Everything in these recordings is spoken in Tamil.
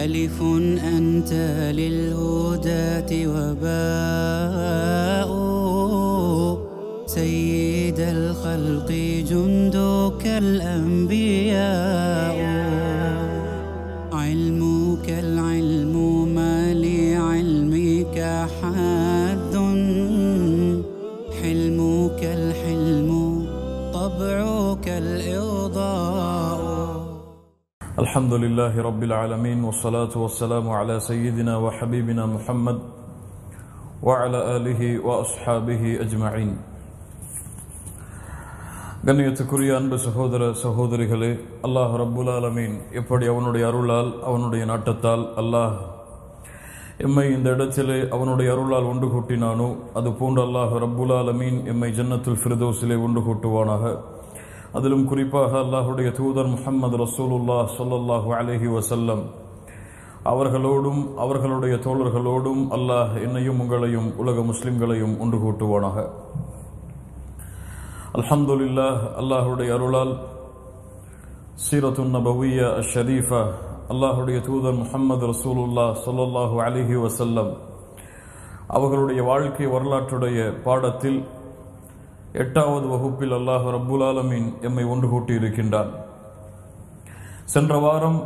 ألف أنت للهداة وباء سيد الخلق جندك الأنبياء علمك العلم ما لعلمك حد حلمك الحلم طبعك الإرضاء الحمد لله رب العالمين والصلاة والسلام على سيدنا وحبيبنا محمد وعلى آله وأصحابه أجمعين. கண்ணியத்துக்குரிய அன்பு சகோதர சகோதரிகளே, அல்லாஹ் ரப்புல் ஆலமீன் எப்படி அவனுடைய அருளால் அவனுடைய நாட்டத்தால் அல்லாஹ் எம்மை இந்த இடத்திலே அவனுடைய அருளால் ஒன்று கூட்டினானோ அது போன்று அல்லாஹ் ரப்புல் ஆலமீன் எம்மை ஜன்னத்துல் ஃபிர்தௌஸிலே ஒன்று கூட்டுவானாக. அதிலும் குறிப்பாக அல்லாஹுடைய தூதர் முஹம்மது ரசூலுல்லாஹ் ஸல்லல்லாஹு அலைஹி வஸல்லம் அவர்களோடும் அவர்களுடைய தோழர்களோடும் அல்லாஹ் என்னையும் உங்களையும் உலக முஸ்லிம்களையும் ஒன்று கூட்டுவானாக. அல்ஹம்துலில்லாஹ், அல்லாஹுடைய அருளால் சீரத்துன் நபவிய்யா அஷ்ஷரீஃபா அல்லாஹுடைய தூதர் முஹம்மது ரசூலுல்லாஹ் ஸல்லல்லாஹு அலைஹி வஸல்லம் அவர்களுடைய வாழ்க்கை வரலாற்றுடைய பாடத்தில் 8வது வகுப்பில் அல்லாஹ் ரப்புல் ஆலமீன் எம்மை ஒன்று கூட்டி இருக்கின்றான். சென்ற வாரம்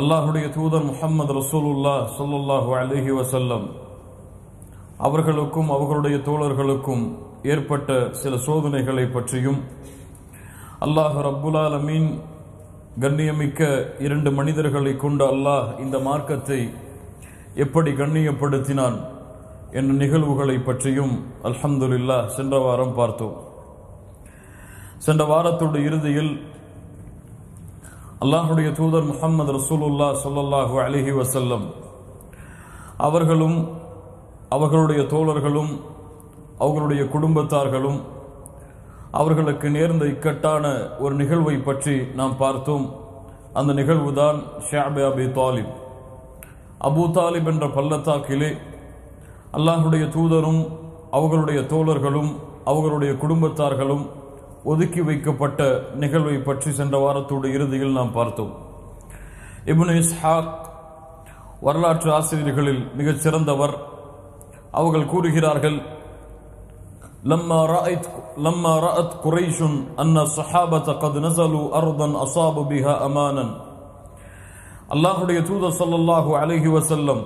அல்லாஹுடைய தூதர் முஹம்மது ரசூலுல்லாஹ் ஸல்லல்லாஹு அலைஹி வஸல்லம் அவர்களுக்கும் அவர்களுடைய தோழர்களுக்கும் ஏற்பட்ட சில சோதனைகளை பற்றியும் அல்லாஹ் ரப்புல் ஆலமீன் கண்ணியமிக்க 2 மனிதர்களை கொண்டு அல்லாஹ் இந்த மார்க்கத்தை எப்படி கண்ணியப்படுத்தினான் என்ற நிகழ்வுகளை பற்றியும் அல்ஹம்துலில்லாஹ் சென்ற வாரம் பார்த்தோம். சென்ற வாரத்தோடு இறுதியில் அல்லாஹுடைய தூதர் முஹம்மது ரசூலுல்லாஹ் ஸல்லல்லாஹு அலைஹி வஸல்லம் அவர்களும் அவர்களுடைய தோழர்களும் அவர்களுடைய குடும்பத்தார்களும் அவர்களுக்கு நேர்ந்த இக்கட்டான ஒரு நிகழ்வை பற்றி நாம் பார்த்தோம். அந்த நிகழ்வுதான் ஷஅப் அபி தாலிப். அபூ தாலிப் என்ற பள்ளத்தாக்கிலே அல்லாஹுடைய தூதரும் அவர்களுடைய தோழர்களும் அவர்களுடைய குடும்பத்தார்களும் ஒதுக்கி வைக்கப்பட்ட நிகழ்வை பற்றி சென்ற வாரத்தோடு இறுதியில் நாம் பார்த்தோம். இப்னு இஸ்ஹாக் வரலாற்று ஆசிரியர்களில் மிகச் சிறந்தவர். அவர்கள் கூறுகிறார்கள், லம்மா ரஅத் குரைஷுன் அன்ன ஸஹாபத கத் நஸலு அர்தன் அஸாபு பிஹா அமானன். அல்லாஹுடைய தூதர் ஸல்லல்லாஹு அலைஹி வஸல்லம்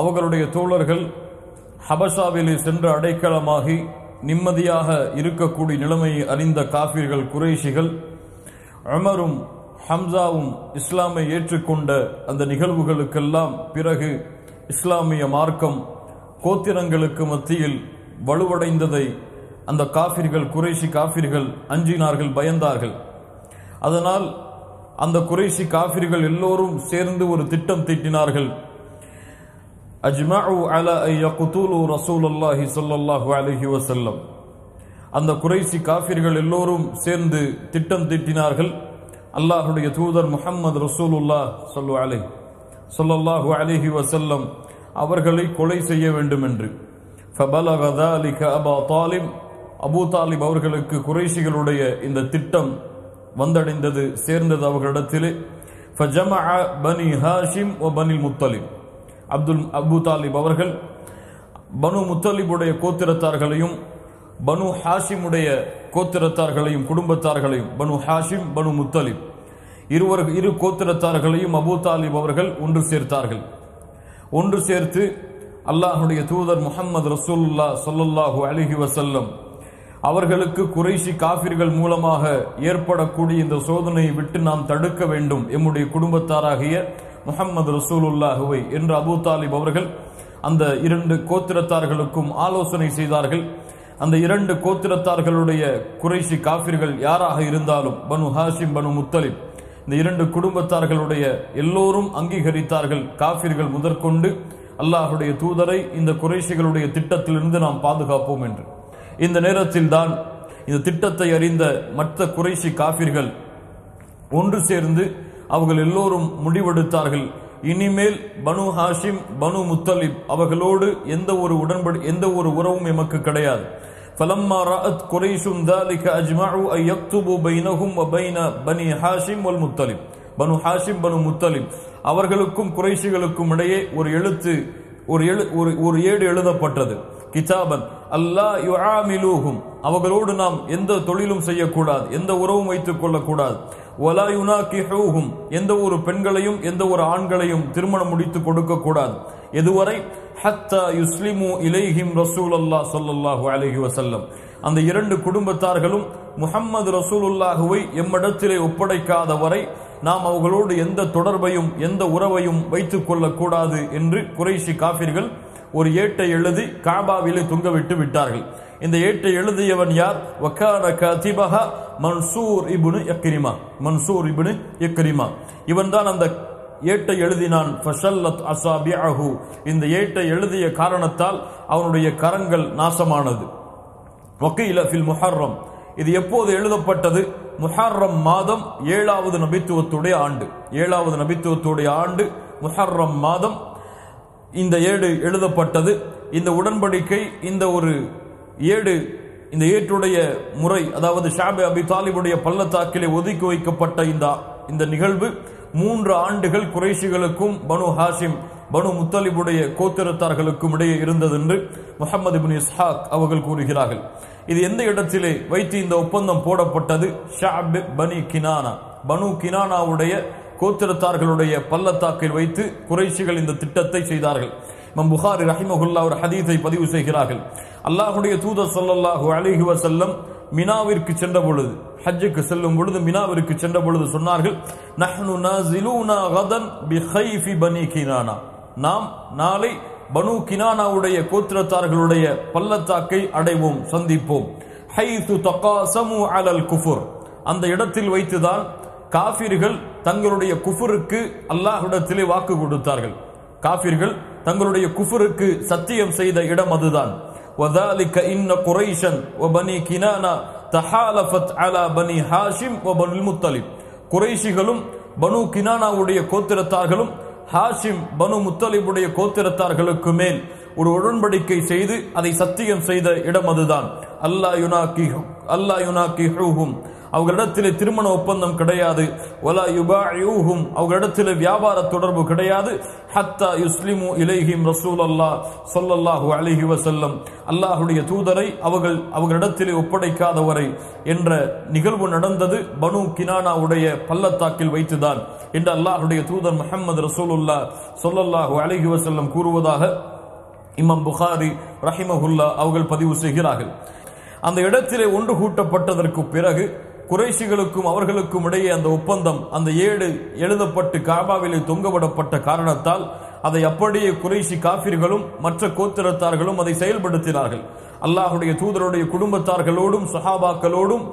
அவர்களுடைய தோழர்கள் ஹபஷாவிலே சென்று அடைக்கலமாகி நிம்மதியாக இருக்கக்கூடிய நிலைமையை அறிந்த காஃபிர்கள் குறைஷிகள் உமரும் ஹம்சாவும் இஸ்லாமை ஏற்றுக்கொண்ட அந்த நிகழ்வுகளுக்கெல்லாம் பிறகு இஸ்லாமிய மார்க்கம் கோத்திரங்களுக்கு மத்தியில் வலுவடைந்ததை அந்த காஃபிர்கள் குறைஷி காஃபிர்கள் அஞ்சினார்கள், பயந்தார்கள். அதனால் அந்த குறைஷி காஃபிர்கள் எல்லோரும் சேர்ந்து ஒரு திட்டம் தீட்டினார்கள். அஜ்மஉ அலா அன் யக்துலு ரசூலுல்லாஹி ஸல்லல்லாஹு அலைஹி வஸல்லம். அந்த குறைஷி காஃபிர்கள் எல்லோரும் சேர்ந்து திட்டம் தீட்டினார்கள், அல்லாஹ்வுடைய தூதர் முஹம்மது ரசூலுல்லாஹ் ஸல்லல்லாஹு அலைஹி வஸல்லம் அவர்களை கொலை செய்ய வேண்டும் என்று. ஃபபலக ذلك அபூ தாலிப். அபூ தாலிப் அவர்களுக்கு குறைஷிகளுடைய இந்த திட்டம் வந்தடைந்தது, சேர்ந்தது அவர்களிடத்திலே. ஃபஜமஅ பனி ஹாஷிம் வ பனி முத்தலிப். அபூ தாலிப் அவர்கள் பனு முத்தலிபுடைய கோத்திரத்தார்களையும் பனு ஹாஷிமுடைய கோத்திரத்தார்களையும் குடும்பத்தார்களையும், பனு ஹாஷிம் பனு முத்தலிப் இரு கோத்திரத்தார்களையும் அபூ தாலிப் அவர்கள் ஒன்று சேர்த்தார்கள். ஒன்று சேர்த்து அல்லாஹுடைய தூதர் முஹம்மது ரசூலுல்லாஹ் ஸல்லல்லாஹு அலைஹி வஸல்லம் அவர்களுக்கு குறைஷி காஃபிர்கள் மூலமாக ஏற்படக்கூடிய இந்த சோதனையை விட்டு நாம் தடுக்க வேண்டும், எம்முடைய குடும்பத்தாராகிய முஹம்மது ரசூலுல்லாஹுவை என்று அபூ தாலிப் அவர்கள் அந்த 2 கோத்திரத்தார்களுக்கும் ஆலோசனை செய்தார்கள். அந்த 2 கோத்திரத்தார்களுடைய குறைஷி காஃபிர்கள் யாராக இருந்தாலும், பனு ஹாஷிம் பனு முத்தலிப், இந்த 2 குடும்பத்தார்களுடைய எல்லோரும் அங்கீகரித்தார்கள், காஃபிர்கள் முதற்கொண்டு அல்லாஹுடைய தூதரை இந்த குறைஷிகளுடைய திட்டத்திலிருந்து நாம் பாதுகாப்போம் என்று. இந்த நேரத்தில் தான் இந்த திட்டத்தை அறிந்த மற்ற குறைஷி காஃபிர்கள் ஒன்று சேர்ந்து அவர்கள் எல்லோரும் முடிவெடுத்தார்கள், இனிமேல் பனு ஹாஷிம் பனு முத்தலிப் அவர்களோடு எந்த ஒரு உறவும் எமக்கு கிடையாது. فلما رأت قريش ذلك أجمعوا أن يكتبوا بينهم وبين بني هاشم والمطلب பனு ஹாஷிம் பனு முத்தலிப் அவர்களுக்கும் குறைஷிகளுக்கும் இடையே ஒரு ஏடு எழுதப்பட்டது. கிதாபன் அல்லா யுஆமிலூஹும், அவர்களோடு நாம் எந்த தொழிலும் செய்யக்கூடாது, எந்த உறவும் வைத்துக் கொள்ளக்கூடாது. வலா யுனாகிஹூஹும், எந்த ஒரு பெண்களையும் எந்த ஒரு ஆண்களையும் திருமணம் முடித்து கொடுக்க கூடாது. எதுவரை? ஹத்தா யுஸ்லிமு இலைஹிம் ரசூலுல்லாஹ் ஸல்லல்லாஹு அலைஹி வஸல்லம், அந்த இரண்டு குடும்பத்தார்களும் முஹம்மது ரசூலுல்லாஹுவை எம்மிடத்திலே ஒப்படைக்காத வரை நாம் அவர்களோடு எந்த தொடர்பையும் எந்த உறவையும் வைத்துக் கொள்ளக்கூடாது என்று குறைஷி காபிர்கள் ஒரு ஏட்டை எழுதி காபாவிலே தொங்கவிட்டு விட்டார்கள். இந்த ஏட்டை எழுதியவன் யார்? வகான காதிபஹா மன்சூர் இப்னு இக்ரிமா. மன்சூர் இப்னு இக்ரிமா இவன் தான் அந்த ஏட்டை எழுதினான். ஃபஷல்லத் அஸாபிஅஹு, இந்த ஏட்டை எழுதிய காரணத்தால் அவனுடைய கரங்கள் நாசமானது. வகீல ஃபில் முஹர்ரம், இது எப்போது எழுதப்பட்டது? முஹர்ரம் மாதம் 7வது நபித்துவத்துடைய ஆண்டு. 7வது நபித்துவத்துடைய ஆண்டு முஹர்ரம் மாதம் இந்த ஏடு எழுதப்பட்டது. இந்த உடன்படிக்கை, இந்த ஒரு ஏடு, இந்த ஏற்றுடைய முறை, அதாவது ஷாபே அபி தாலிபுடைய பள்ளத்தாக்கிலே ஒதுக்கி வைக்கப்பட்ட இந்த நிகழ்வு 3 ஆண்டுகள் குறைஷிகளுக்கும் பனு ஹாஷிம் பனு முத்தலிபுடைய கோத்திரத்தார்களுக்கும் இடையே இருந்தது என்று முஹம்மது இப்னு இஸ்ஹாக் அவர்கள் கூறுகிறார்கள். இது எந்த இடத்திலே வைத்து இந்த ஒப்பந்தம் போடப்பட்டது? ஷஅப் பனி கினானா, பனு கினானாவுடைய கோத்திரத்தார்களுடைய பள்ளத்தாக்கில் வைத்து குறைஷிகள் இந்த திட்டத்தை செய்தார்கள். இமாம் புகாரி ரஹிமஹுல்லாஹ் ஒரு ஹதீஸை பதிவு செய்கிறார்கள். அல்லாஹ்வுடைய தூதர் ஸல்லல்லாஹு அலைஹி வஸல்லம் மினாவிற்கு சென்ற பொழுது, ஹஜ்ஜுக்கு செல்லும் பொழுது மினாவிற்கு சென்ற பொழுது சொன்னார்கள், நஹ்னு நாஸிலூனா கதன் பிகைஃபி பனி கினானா, நாம் நாளை பனு கினானாவுடைய கோத்திரத்தார்களுடைய பள்ளத்தாக்கை அடைவோம், சந்திப்போம். ஹைது தகாஸமு அலல் குஃபுர், அந்த இடத்தில் வைத்துதான் காஃபிர்கள் தங்களுடைய குஃபருக்கு அல்லாஹ்விடத்திலே வாக்கு கொடுத்தார்கள். காஃபிர்கள் தங்களுடைய குஃபருக்கு சத்தியம் செய்த இடம் அதுதான். وذلك إن قريشا وبني كنانة تحالفت على بني هاشم وبني المطلب, குறைஷிகளும் பனு கினானாவுடைய கோத்திரத்தார்களும் ஹாஷிம் பனு முத்தலிபுடைய கோத்திரத்தார்களுக்கு மேல் ஒரு உடன்படிக்கை செய்து அதை சத்தியம் செய்த இடம் அதுதான். அல்லாஹ் யுனாகிஹூஹும், அவர்களிடத்திலே திருமண ஒப்பந்தம் கிடையாது. வலா யுபாயியூஹும், அவர்களிடத்திலே வியாபார தொடர்பு கிடையாது. ஹத்தா யுஸ்லிமு இலைஹிம் ரசூலுல்லாஹ் ஸல்லல்லாஹு அலைஹி வஸல்லம், அல்லாஹ்வுடைய தூதரை அவர்களிடத்திலே ஒப்படைக்காத வரை என்ற நிகழ்வு நடந்தது பனு கினானாவுடைய பள்ளத்தாக்கில் வைத்துதான் என்று அல்லாஹ்வுடைய தூதர் முஹம்மது ரசூலுல்லாஹ் ஸல்லல்லாஹு அலைஹி வஸல்லம் கூறுவதாக இமாம் புகாரி ரஹிமஹுல்லாஹ் அவர்கள் பதிவு செய்கிறார்கள். அந்த இடத்திலே ஒன்று கூட்டப்பட்டதற்கு பிறகு குறைஷிகளுக்கும் அவர்களுக்கும் இடையே அந்த ஒப்பந்தம், அந்த ஏடு எழுதப்பட்டு காபாவிலே தொங்கவிடப்பட்ட காரணத்தால் அதை அப்படியே குறைஷி காஃபிர்களும் மற்ற கோத்திரத்தார்களும் அதை செயல்படுத்தினார்கள். அல்லாஹுடைய தூதருடைய குடும்பத்தார்களோடும் சஹாபாக்களோடும்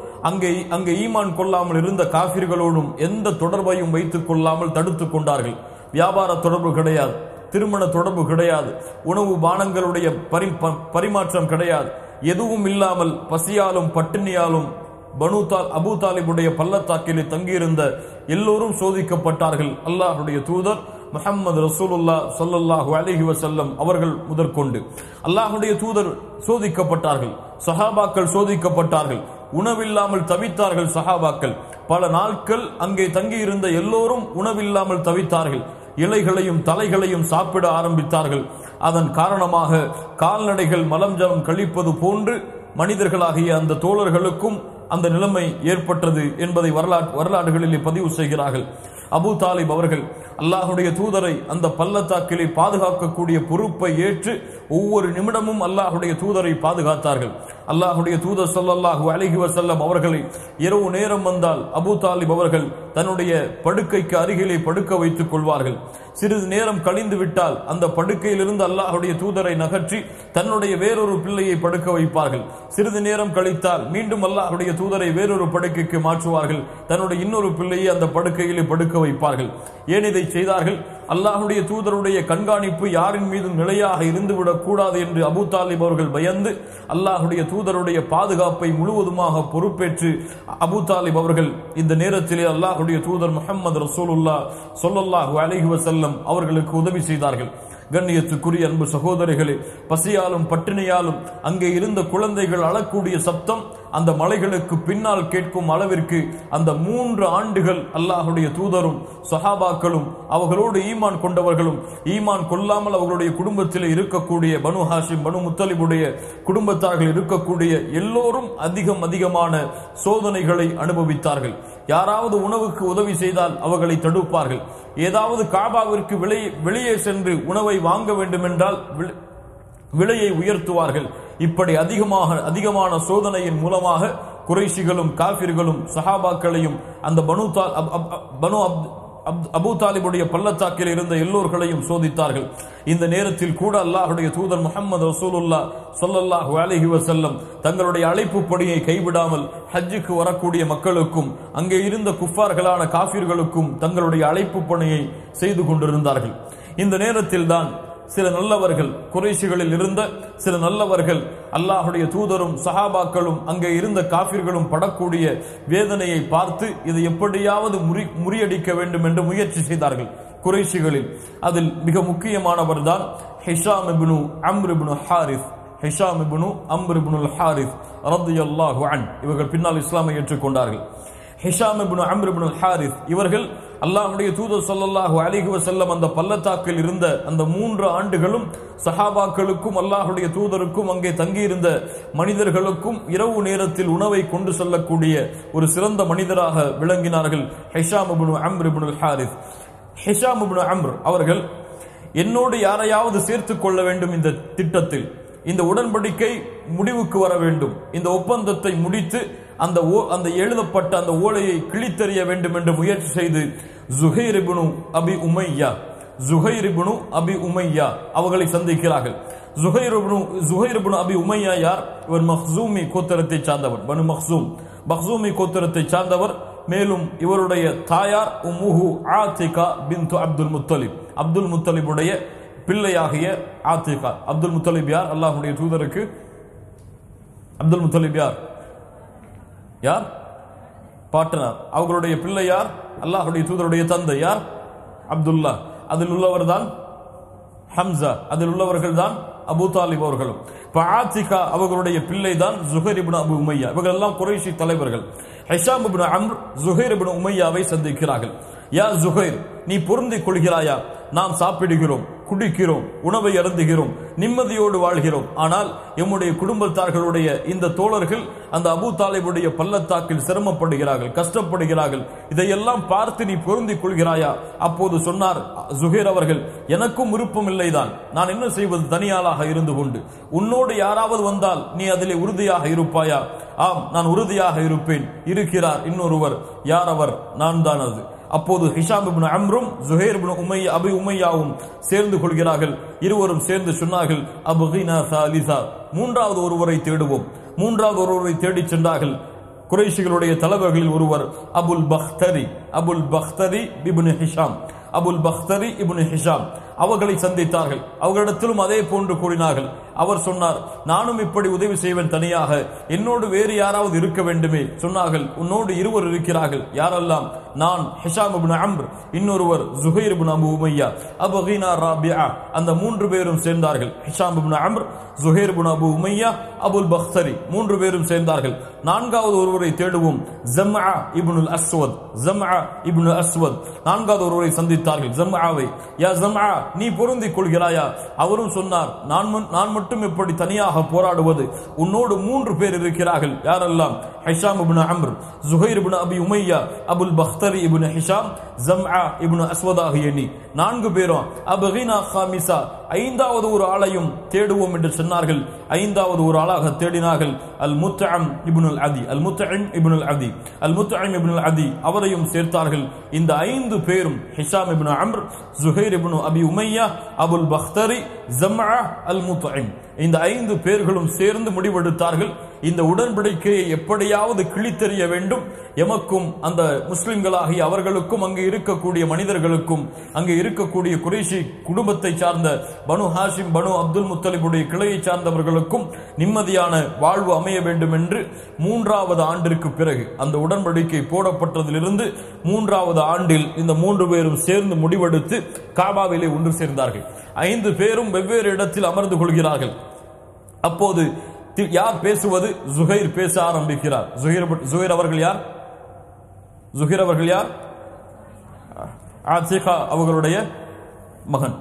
அங்கே ஈமான் கொள்ளாமல் இருந்த காஃபிர்களோடும் எந்த தொடர்பையும் வைத்துக் கொள்ளாமல் தடுத்துக் கொண்டார்கள். வியாபார தொடர்பு கிடையாது, திருமண தொடர்பு கிடையாது, உணவு பானங்களுடைய பரிமாற்றம் கிடையாது. எதுவும் இல்லாமல் பசியாலும் பட்டினியாலும் அபூ தாலிபுடைய பள்ளத்தாக்கிலே தங்கியிருந்த எல்லோரும் சோதிக்கப்பட்டார்கள். அல்லாஹுடைய தூதர் முஹம்மது ரசூலுல்லாஹ் ஸல்லல்லாஹு அலைஹி வஸல்லம் அவர்கள் முதற்கொண்டு அல்லாஹுடைய தூதர் சோதிக்கப்பட்டார்கள், சஹாபாக்கள் சோதிக்கப்பட்டார்கள், உணவில்லாமல் தவித்தார்கள். சஹாபாக்கள் பல நாட்கள் அங்கே தங்கியிருந்த எல்லோரும் உணவில்லாமல் தவித்தார்கள். இலைகளையும் தலைகளையும் சாப்பிட ஆரம்பித்தார்கள். அதன் காரணமாக கால்நடைகள் மலம் ஜலம் கழிப்பது போன்று மனிதர்களாகிய அந்த தோழர்களுக்கும் அந்த நிலைமை ஏற்பட்டது என்பதை வரலாறுகளிலே பதிவு செய்கிறார்கள். அபூ தாலிப் அவர்கள் அல்லாஹுடைய தூதரை அந்த பள்ளத்தாக்கிலே பாதுகாக்கக்கூடிய பொறுப்பை ஏற்று ஒவ்வொரு நிமிடமும் அல்லாஹுடைய தூதரை பாதுகாத்தார்கள். அல்லாஹுடைய தூதர் ஸல்லல்லாஹு அலைஹி வஸல்லம் அவர்களை இரவு நேரம் வந்தால் அபூ தாலிப் அவர்கள் தன்னுடைய படுக்கைக்கு அருகிலே படுக்க வைத்துக் கொள்வார்கள். சிறிது நேரம் கழிந்து விட்டால் அந்த படுக்கையிலிருந்து அல்லாஹுடைய தூதரை நகர்த்தி தன்னுடைய வேறொரு பிள்ளையை படுக்க வைப்பார்கள். சிறிது நேரம் கழித்தால் மீண்டும் அல்லாஹுடைய தூதரை வேறொரு படுக்கைக்கு மாற்றுவார்கள். தன்னுடைய இன்னொரு பிள்ளையை அந்த படுக்கையிலே படுக்க வைப்பார்கள். ஏன் இதை செய்தார்கள்? அல்லாஹுடைய தூதருடைய கண்காணிப்பு யாரின் மீதும் நிலையாக இருந்துவிடக் கூடாது என்று அபூ தாலிப் அவர்கள் பயந்து அல்லாஹுடைய தூதருடைய பாதுகாப்பை முழுவதுமாக பொறுப்பேற்று அபூ தாலிப் அவர்கள் இந்த நேரத்திலே அல்லாஹுடைய தூதர் முஹம்மது ரசூலுல்லாஹ் ஸல்லல்லாஹு அலைஹி வஸல்லம் அவர்களுக்கு உதவி செய்தார்கள். கண்ணியத்துக்குரிய அன்பு சகோதரிகளே, பசியாலும் பட்டினியாலும் அங்கே இருந்த குழந்தைகள் அழக்கூடிய சப்தம் அந்த மலைகளுக்கு பின்னால் கேட்கும் அளவிற்கு அந்த 3 ஆண்டுகள் அல்லாஹுடைய தூதரும் சஹாபாக்களும் அவர்களோடு ஈமான் கொண்டவர்களும் ஈமான் கொள்ளாமல் அவர்களுடைய குடும்பத்தில் இருக்கக்கூடிய பனு ஹாஷிம் பனு முத்தலிபுடைய குடும்பத்தார்கள் இருக்கக்கூடிய எல்லோரும் அதிகமான சோதனைகளை அனுபவித்தார்கள். யாராவது உணவுக்கு உதவி செய்தால் அவர்களை தடுப்பார்கள். ஏதாவது காபாவிற்கு வெளியே சென்று உணவை வாங்க வேண்டும் என்றால் விலையை உயர்த்துவார்கள். இப்படி அதிகமான சோதனையின் மூலமாக குறைஷிகளும் காஃபிர்களும் சஹாபாக்களையும் அந்த பனு அபூ தாலிபுடைய பள்ளத்தாக்கில் இருந்த எல்லோர்களையும் சோதித்தார்கள். இந்த நேரத்தில் கூட அல்லாஹுடைய தூதர் முஹம்மது ரசூலுல்லாஹ் ஸல்லல்லாஹு அலைஹி வஸல்லம் தங்களுடைய அழைப்பு பணியை கைவிடாமல் ஹஜ்ஜுக்கு வரக்கூடிய மக்களுக்கும் அங்கே இருந்த குஃபார்களான காஃபிர்களுக்கும் தங்களுடைய அழைப்பு பணியை செய்து கொண்டிருந்தார்கள். இந்த நேரத்தில் தான் சில நல்லவர்கள், குறைஷிகளில் இருந்த சில நல்லவர்கள் அல்லாஹுடைய தூதரும் சஹாபாக்களும் அங்கே இருந்த காஃபிர்களும் படக்கூடிய வேதனையை பார்த்து இதை எப்படியாவது முறியடிக்க வேண்டும் என்று முயற்சி செய்தார்கள். குறைஷிகளில் அதில் மிக முக்கியமானவர் தான் ஹிஷாம் இப்னு அம்ர் இப்னு ஹாரிஸ். ஹிஷாம் இப்னு அம்ர் இப்னு ஹாரிஸ் ரலியல்லாஹு அன்ஹு இவர்கள் பின்னால் இஸ்லாமை ஏற்றுக்கொண்டார்கள். ஹிஷாம் இப்னு அம்ர் இப்னு ஹாரிஸ் இவர்கள் அல்லாஹ்வுடைய தூதர் ஸல்லல்லாஹு அலைஹி வஸல்லம் அந்த பள்ளத்தாக்கில் இருந்த அந்த 3 ஆண்டுகளும் சஹாபாக்களுக்கும் அல்லாஹ்வுடைய தூதருக்கும் அங்கே தங்கியிருந்த மனிதர்களுக்கும் இரவு நேரத்தில் உணவை கொண்டு செல்லக்கூடிய ஒரு சிறந்த மனிதராக விளங்கினார்கள் ஹிஷாம் இப்னு அம்ர் இப்னு ஹாரிஸ். ஹிஷாம் இப்னு அம்ர் அவர்கள் என்னோடு யாரையாவது சேர்த்துக் கொள்ள வேண்டும், இந்த திட்டத்தில் இந்த உடன்படிக்கை முடிவுக்கு வர வேண்டும், இந்த ஒப்பந்தத்தை முடித்து அந்த எழுதப்பட்ட அந்த ஓலையை கிழித்தெறிய வேண்டும் என்று முயற்சி செய்து ஜுஹைர் இப்னு அபி உமையா அவர்களை சந்திக்கிறார்கள். ஜுஹைர் இப்னு அபி உமையா யார்? இவர் மக்சூமி கோத்திரத்தை சார்ந்தவர், பனு மக்சூமி கோத்திரத்தை சார்ந்தவர். மேலும் இவருடைய தாயார் உம்முஹு ஆத்திகா பின்து அப்துல் முத்தலிபுடைய பிள்ளையாகிய ஆத்திகா. அப்துல் முத்தலிப் யார்? அல்லாஹ்வுடைய தூதருக்கு அப்துல் முத்தலிப் யார்? பாட்டனார். அவர்களுடைய பிள்ளை யார்? அல்லாஹ்வுடைய தூதருடைய தந்தை யார்? அப்துல்லா. அதில் உள்ளவர் தான் ஹம்சா. அதில் உள்ளவர்கள் தான் அபூ தாலிப் அவர்களும். ஆத்திகா அவர்களுடைய பிள்ளை தான் ஜுஹைர் இப்னு அபி உமையா. இவர்கள் எல்லாம் குறைஷி தலைவர்கள். ஹிஷாம் இப்னு அம்ர் ஜுஹைர் இப்னு உமையாவை சந்திக்கிறார்கள். யா ஜுஹைர், நீ பொருந்திக் கொள்கிறாயா? நாம் சாப்பிடுகிறோம், குடிக்கிறோம், உணவை அருந்துகிறோம், நிம்மதியோடு வாழ்கிறோம். ஆனால் எம்முடைய குடும்பத்தார்களுடைய இந்த தோழர்கள் அந்த அபூ தாலிபுடைய பள்ளத்தாக்கில் சிரமப்படுகிறார்கள், கஷ்டப்படுகிறார்கள். இதையெல்லாம் பார்த்து நீ பொருந்திக் கொள்கிறாயா? அப்போது சொன்னார் ஜுஹைர் அவர்கள், எனக்கும் விருப்பம் இல்லைதான். நான் என்ன செய்வது தனியாளாக இருந்து கொண்டு? உன்னோடு யாராவது வந்தால் நீ அதிலே உறுதியாக இருப்பாயா? ஆம், நான் உறுதியாக இருப்பேன். இருக்கிறார் இன்னொருவர். யார் அவர்? நான் தான் அது. அப்போது ஹிஷாம் இப்னு அம்ரும் ஜுஹைர் இப்னு அபி உமையாவும் சேர்ந்து கொள்கிறார்கள். இருவரும் சேர்ந்து சொன்னார்கள், அப்கினா சாலிசா, மூன்றாவது ஒருவரை தேடுவோம். மூன்றாவது ஒருவரை தேடிச் சென்றார்கள். குறைஷிகளுடைய தலைவர்களில் ஒருவர் அபுல் பக்தரி இப்னு ஹிஷாம் அவர்களை சந்தித்தார்கள். அவர்களிடத்திலும் அதே போன்று கூறினார்கள். அவர் சொன்னார், நானும் இப்படி உதவி செய்வேன் தனியாக, என்னோடு வேறு யாராவது இருக்க வேண்டுமே. சொன்னார்கள், உன்னோடு இருவர் இருக்கிறார்கள். யாரெல்லாம்? நான், ஹிஷாம் இப்னு அம்ர், இன்னொருவர் ஜுஹைர் இப்னு அபி உமையா, அபகினா ராபிஆ. அந்த 3 பேரும் சேர்ந்தார்கள். ஹிஷாம் இப்னு அம்ர், ஜுஹைர் இப்னு அபி உமையா, அபுல் பக்தரி 3 பேரும் சேர்ந்தார்கள். நான்காவது ஒருவரை தேடுவோம். ஜம்ஆ இப்னு அஸ்வத் நான்காவது ஒருவரை சந்தித்தார்கள். ஜம்ஆவை, யா ஜம்ஆ, நீ பொருந்திக் கொள்கிறாயா? அவரும் சொன்னார், நான் மட்டும் எப்படி தனியாக போராடுவது? உன்னோடு 3 பேர் இருக்கிறார்கள். யாரெல்லாம்? ஹிஷாம் இப்னு அம்ர், ஜுஹைர் இப்னு அபி உமையா, அபுல் பக்தரி இப்னு ஹிஷாம், ஜம்ஆ இப்னு அஸ்வத் ஆகிய நீ 4 பேரும். அபகினா காமிசா, 5வது ஒரு ஆளையும் தேடுவோம் என்று சொன்னார்கள். 5வது ஒரு ஆளாக தேடினார்கள். அல் முத்அம் இப்னுல் அதி அவரையும் சேர்த்தார்கள். இந்த 5 பேரும், ஹிஷாம் இப்னு அம்ர், ஜுஹைர் இப்னு அபி உமையா, அபுல் பக்தரி, ஜம்ஆ, அல் முத்அம், இந்த 5 பேர்களும் சேர்ந்து முடிவெடுத்தார்கள். இந்த உடன்படிக்கையை எப்படியாவது கிழித்தெறிய வேண்டும். எமக்கும் அந்த முஸ்லிம்களாகிய அவர்களுக்கும் அங்கு இருக்கக்கூடிய மனிதர்களுக்கும் அங்கு இருக்கக்கூடிய குறைஷி குடும்பத்தை சார்ந்த பனு ஹாஷிம் பனு அப்துல் முத்தலிபுடைய கிளையை சார்ந்தவர்களுக்கும் நிம்மதியான வாழ்வு அமைய வேண்டும் என்று 3வது ஆண்டிற்கு பிறகு, அந்த உடன்படிக்கை போடப்பட்டதிலிருந்து 3வது ஆண்டில் இந்த 3 பேரும் சேர்ந்து முடிவெடுத்து காபாவிலே ஒன்று சேர்ந்தார்கள். 5 பேரும் வெவ்வேறு இடத்தில் அமர்ந்து கொள்கிறார்கள். அப்போது யார் பேசுவது? ஜுஹைர் பேச ஆரம்பிக்கிறார். ஜுஹைர் அவர்கள் யார்? ஜுஹைர் அவர்கள் யார்? ஆசிகா அவர்களுடைய மகன்.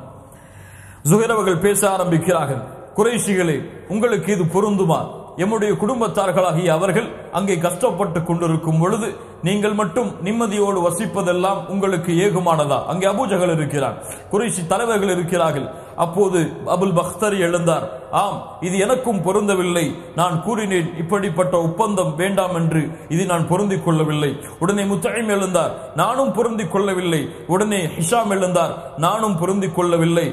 ஜுஹைர் அவர்கள் பேச ஆரம்பிக்கிறார்கள். குறைஷிகளே, உங்களுக்கு இது பொருந்துமா? எம்முடைய குடும்பத்தார்களாகிய அவர்கள் அங்கே கஷ்டப்பட்டு கொண்டிருக்கும் பொழுது நீங்கள் மட்டும் நிம்மதியோடு வசிப்பதெல்லாம் உங்களுக்கு ஏகுமானதா? அங்கே அபூஜஹல் இருக்கிறார், குறைஷி தலைவர்கள் இருக்கிறார்கள். அப்போது அபுல் பக்தரி எழுந்தார். ஆம், இது எனக்கும் பொருந்தவில்லை. நான் கூறினேன் இப்படிப்பட்ட ஒப்பந்தம் வேண்டாம் என்று, இது நான் பொருந்திக் கொள்ளவில்லை. உடனே முத்தைம் எழுந்தார், நானும் பொருந்திக் கொள்ளவில்லை. உடனே ஹிஷாம் எழுந்தார், நானும் பொருந்திக் கொள்ளவில்லை.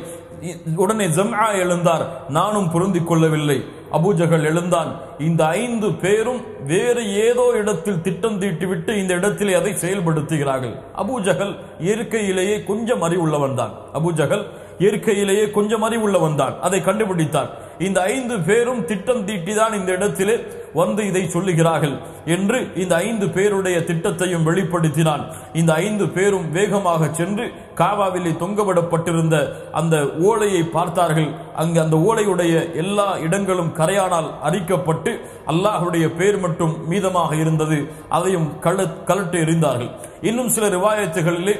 உடனே ஜம்ஆ எழுந்தார், நானும் பொருந்திக் கொள்ளவில்லை. அபூஜஹல் எழுந்தான். இந்த 5 பேரும் வேறு ஏதோ இடத்தில் திட்டம் தீட்டிவிட்டு இந்த இடத்திலே அதை செயல்படுத்துகிறார்கள். அபூஜஹல் இயற்கையிலேயே கொஞ்சம் அறிவுள்ளவன் தான். அபூஜஹல் இயற்கையிலேயே கொஞ்சம் அறிவுள்ளவன் தான். அதை கண்டுபிடித்தார். இந்த 5 பேரும் திட்டம் தீட்டிதான் இந்த இடத்திலே வந்து இதை சொல்லுகிறார்கள் என்று இந்த 5 பேருடைய திட்டத்தையும் வெளிப்படுத்தினான். இந்த 5 பேரும் வேகமாக சென்று காபாவிலே தொங்கவிடப்பட்டிருந்த அந்த ஓலையை பார்த்தார்கள். அங்கு அந்த ஓலையுடைய எல்லா இடங்களும் கரையானால் அரிக்கப்பட்டு அல்லாஹுடைய பேர் மட்டும் மீதமாக இருந்தது. அதையும் கலட்டு எறிந்தார்கள். இன்னும் சில ரிவாயத்துகளிலே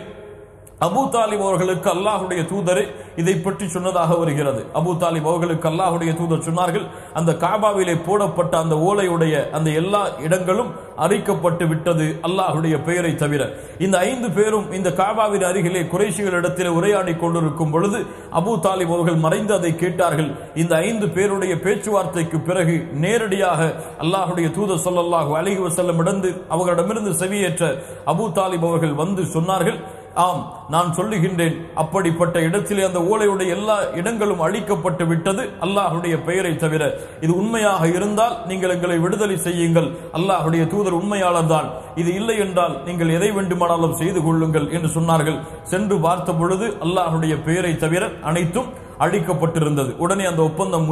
அபூ தாலிப் அவர்களுக்கு அல்லாஹுடைய தூதரே இதை பற்றி சொன்னதாக வருகிறது. அபூ தாலிப் அவர்களுக்கு அல்லாஹுடைய தூதர் சொன்னார்கள், அந்த காபாவிலே போடப்பட்ட அந்த ஓலையுடைய அந்த எல்லா இடங்களும் அரிக்கப்பட்டு விட்டது அல்லாஹுடைய பெயரை தவிர. இந்த 5 பேரும் இந்த காபாவின் அருகிலே குறைஷிகளிடத்தில் உரையாடி கொண்டிருக்கும் பொழுது அபூ தாலிப் அவர்கள் மறைந்து அதை கேட்டார்கள். இந்த 5 பேருடைய பேச்சுவார்த்தைக்கு பிறகு நேரடியாக அல்லாஹுடைய தூதர் ஸல்லல்லாஹு அலைஹி வஸல்லம் அவர்களிடமிருந்து செவியேற்ற அபூ தாலிப் அவர்கள் வந்து சொன்னார்கள், ஆம், நான் சொல்லுகின்றேன், அப்படிப்பட்ட இடத்திலே அந்த ஓலையுடைய எல்லா இடங்களும் அழிக்கப்பட்டு விட்டது அல்லாஹுடைய பெயரை தவிர. இது உண்மையாக இருந்தால் நீங்கள் எங்களை விடுதலை செய்யுங்கள், அல்லாஹுடைய தூதர் உண்மையாளர் தான். இது இல்லை என்றால் நீங்கள் எதை வேண்டுமானாலும் செய்து கொள்ளுங்கள் என்று சொன்னார்கள். சென்று பார்த்த பொழுது அல்லாஹுடைய பெயரை தவிர அனைத்தும் அழிக்கப்பட்டிருந்தது. உடனே அந்த ஒப்பந்தம்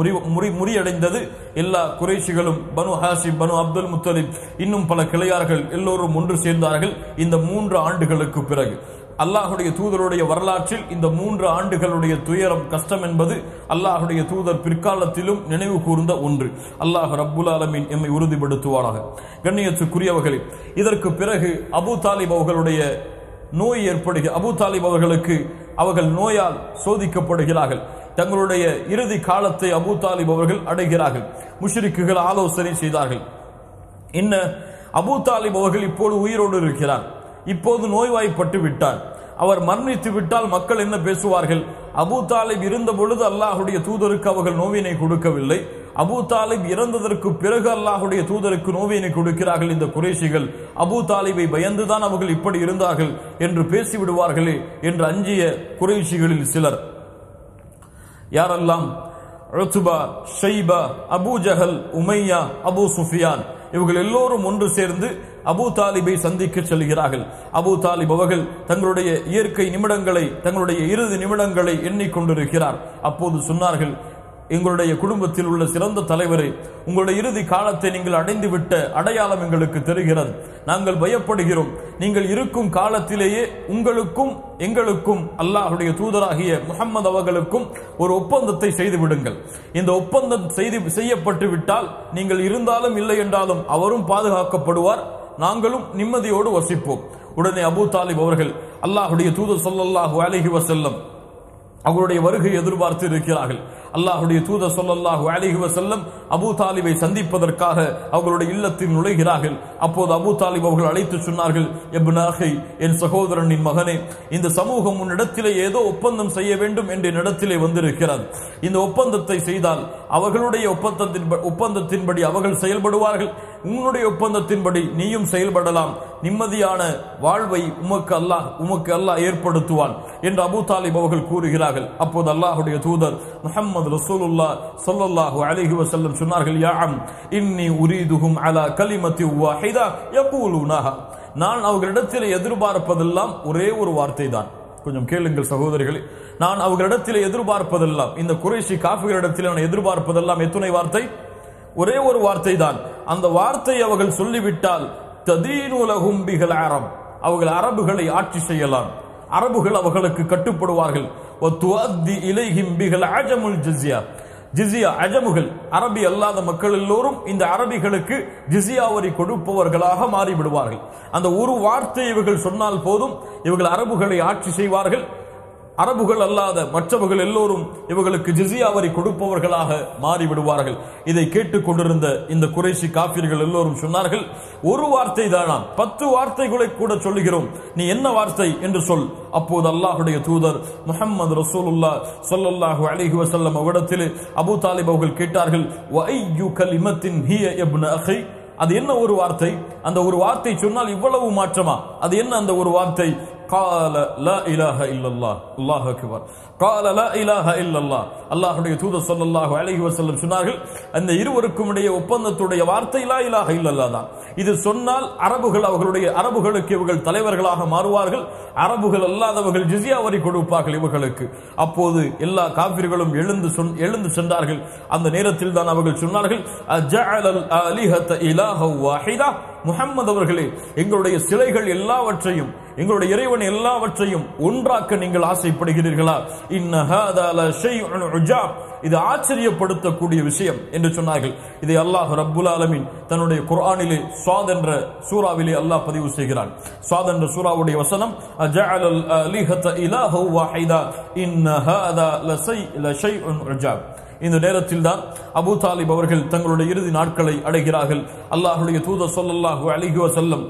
முறியடைந்தது. எல்லா குறைஷிகளும், பனு ஹாஷிம், பனு அப்துல் முத்தலிப், இன்னும் பல கிளையார்கள் எல்லோரும் ஒன்று சேர்ந்தார்கள். இந்த 3 ஆண்டுகளுக்கு பிறகு அல்லாஹுடைய தூதருடைய வரலாற்றில் இந்த 3 ஆண்டுகளுடைய துயரம், கஷ்டம் என்பது அல்லாஹுடைய தூதர் பிற்காலத்திலும் நினைவு கூர்ந்த ஒன்று. அல்லாஹ் ரப்புல் ஆலமீன் எம்மை உறுதிப்படுத்துவாராக. கண்ணியத்துக்குரியவர்களே, இதற்கு பிறகு அபூ தாலிப் அவர்களுடைய நோய் ஏற்படுகிறது. அபூ தாலிப் அவர்கள் நோயால் சோதிக்கப்படுகிறார்கள். தங்களுடைய இறுதி காலத்தை அபூ தாலிப் அவர்கள் அடைகிறார்கள். முஷ்ரிக்குகள் ஆலோசனை செய்தார்கள். என்ன, அபூ தாலிப் அவர்கள் இப்போது உயிரோடு இருக்கிறார், இப்போது நோய்வாய்ப்பட்டு விட்டார், அவர் மரணித்து விட்டால் மக்கள் என்ன பேசுவார்கள்? அபூ தாலிப் இருந்த பொழுது அல்லாஹுடைய தூதருக்கு அவர்கள் நோவினை கொடுக்கவில்லை, அபூ தாலிப் இறந்ததற்கு பிறகு அல்லாஹுடைய தூதருக்கு நோவினை கொடுக்கிறார்கள் இந்த குறைஷிகள். அபூ தாலிபை பயந்துதான் அவர்கள் இப்படி இருந்தார்கள் என்று பேசிவிடுவார்களே என்று அஞ்சிய குறைஷிகளில் சிலர் யாரெல்லாம்? உத்பா, ஷைபா, அபூ ஜஹல், உமையா, அபூ சுஃபியான், இவர்கள் எல்லோரும் ஒன்று சேர்ந்து அபூ தாலிபை சந்திக்க செல்கிறார்கள். அபூ தாலிப் அவர்கள் தங்களுடைய இயற்கை நிமிடங்களை, தங்களுடைய இறுதி நிமிடங்களை எண்ணிக்கொண்டிருக்கிறார். அப்போது சொன்னார்கள், எங்களுடைய குடும்பத்தில் உள்ள சிறந்த தலைவரை, உங்களுடைய இறுதி காலத்தை நீங்கள் அடைந்துவிட்ட அடையாளம் எங்களுக்கு தெரிகிறது. நாங்கள் பயப்படுகிறோம். நீங்கள் இருக்கும் காலத்திலேயே உங்களுக்கும் எங்களுக்கும் அல்லாஹுடைய தூதராகிய முஹம்மது அவர்களுக்கும் ஒரு ஒப்பந்தத்தை செய்து விடுங்கள். இந்த ஒப்பந்தம் செய்யப்பட்டு விட்டால் நீங்கள் இருந்தாலும் இல்லை என்றாலும் அவரும் பாதுகாக்கப்படுவார், நாங்களும் நிம்மதியோடு வசிப்போம். உடனே அபூ தாலிப் அவர்கள் அல்லாஹுடைய தூதர் ஸல்லல்லாஹு அலைஹி வஸல்லம் அவருடைய வருகை எதிர்பார்த்து இருக்கிறார்கள். அல்லாஹுடைய தூதர் ஸல்லல்லாஹு அலைஹி வஸல்லம் அபூ தாலிபை சந்திப்பதற்காக அவர்களுடைய இல்லத்தில் நுழைகிறார்கள். அப்போது அபூ தாலிப் அவர்கள் அழைத்து சொன்னார்கள், இப்னு அஹி, என் சகோதரனின் மகனே, இந்த சமூகம் உன்னிடத்திலே ஏதோ ஒப்பந்தம் செய்ய வேண்டும் என்ற இடத்திலே வந்திருக்கிறது. இந்த ஒப்பந்தத்தை செய்தால் அவர்களுடைய ஒப்பந்தத்தின்படி அவர்கள் செயல்படுவார்கள், உன்னுடைய ஒப்பந்தத்தின்படி நீயும் செயல்படலாம், நிம்மதியான வாழ்வை உமக்கு அல்லாஹ் ஏற்படுத்துவான் என்று அபூ தாலிப் அவர்கள் கூறுகிறார்கள். அப்போது அல்லாஹுடைய தூதர் முஹம்மது ரசூலுல்லாஹ் ஸல்லல்லாஹு அலைஹி வஸல்லம் சொன்னார்கள், யா அம் இன்னி உரீதுஹும் அலா கலிமத்தி வாஹிதா யகூலுனஹா, நான் அவர்களிடத்தில் எதிர்பார்ப்பதெல்லாம் ஒரே ஒரு வார்த்தை தான். கொஞ்சம் கேளுங்கள் சகோதரிகளே, நான் அவர்களிடத்தில் எதிர்பார்ப்பதெல்லாம், இந்த குறைஷி காஃபிர்களிடத்தில் நான் எதிர்பார்ப்பதெல்லாம் எத்தனை வார்த்தை? ஒரே ஒரு வார்த்தை தான். அந்த வார்த்தை அவர்கள் சொல்லிவிட்டால் ததீனு லஹும் பிஹல் அரப், அவர்கள் அரபுகளை ஆட்சி செய்யலாம், அரபுகள் அவர்களுக்கு கட்டுப்படுவார்கள். வதுஅத்தி இலைஹிம் பிஹல் அஜமுல் ஜிஸ்யா, ஜிஸியா அஜமுகள், அரபி அல்லாத மக்கள் எல்லோரும் இந்த அரபிகளுக்கு ஜிஸியா வரி கொடுப்பவர்களாக மாறிவிடுவார்கள். அந்த ஒரு வார்த்தை இவர்கள் சொன்னால் போதும், இவர்கள் அரபுகளை ஆட்சி செய்வார்கள். அரபுகள் அல்லாத மற்றவர்கள் எல்லோரும் இவர்களுக்கு ஜிஸியா வரி கொடுப்பவர்களாக மாறிவிடுவார்கள். இதை கேட்டுக் கொண்டிருந்த இந்த குறைஷி காபிர்கள் எல்லோரும் சொன்னார்கள், ஒரு வார்த்தை தானா, 10 வார்த்தைகளை கூட சொல்லுகிறோம், நீ என்ன வார்த்தை என்று சொல். அப்போது அல்லாஹுடைய தூதர் முஹம்மது ரசூலுல்லாஹ் ஸல்லல்லாஹு அலைஹி வஸல்லம் அவரிடத்தில் அபூ தாலிப் அவர்கள் கேட்டார்கள், வ ஐயு கலிமத்தின் ஹிய இப்ன அஹி, அது என்ன ஒரு வார்த்தை? அந்த ஒரு வார்த்தை சொன்னால் இவ்வளவு மாற்றமா? அது என்ன அந்த ஒரு வார்த்தை? قال لا اله الا الله. الله اكبر. قال لا اله الا الله. அல்லாஹ்வுடைய தூதர் ஸல்லல்லாஹு அலைஹி வஸல்லம் சொன்னார்கள், அந்த இருவருக்கும் இடையே ஒப்பந்தத்துடைய வார்த்தை லா இலாஹ இல்லல்லாஹ் தான். இது சொன்னால் அரபுகளுக்கு இவர்கள் தலைவர்களாக மாறுவார்கள், அரபுகள் அல்லாதவர்கள் ஜிஸியா வரி கொடுப்பார்கள் இவர்களுக்கு. அப்போது எல்லா காபிர்களும் எழுந்து சென்றார்கள். அந்த நேரத்தில் தான் அவர்கள் சொன்னார்கள், அஜஅலல் ஆலிஹத இலாஹ வாஹிதா, முஹம்மது அவர்களே, எங்களுடைய சிலைகள் எல்லாவற்றையும், எங்களுடைய இறைவன் எல்லாவற்றையும் ஒன்றாக்க நீங்கள் ஆசைப்படுகிறீர்களா? இன்ன ஹாதா லஷைஉன் உஜாப், இது ஆச்சரியப்படுத்தக்கூடிய விஷயம் என்று சொன்னார்கள். இதை அல்லாஹ் ரப்புல் ஆலமீன் தன்னுடைய குர்ஆனிலே ஸாத் என்ற சூராவிலே அல்லாஹ் பதிவு செய்கிறான். ஸாத் என்ற சூராவுடைய வசனம், அஜஅலல் ஆலிஹத இலாஹ வாஹிதா இன்ன ஹாதா லஷைஉன் உஜாப். இந்த நேரத்தில் தான் அபூ தாலிப் அவர்கள் தங்களுடைய இறுதி நாட்களை அடைகிறார்கள். அல்லாஹ்வுடைய தூதர் ஸல்லல்லாஹு அலைஹி வஸல்லம்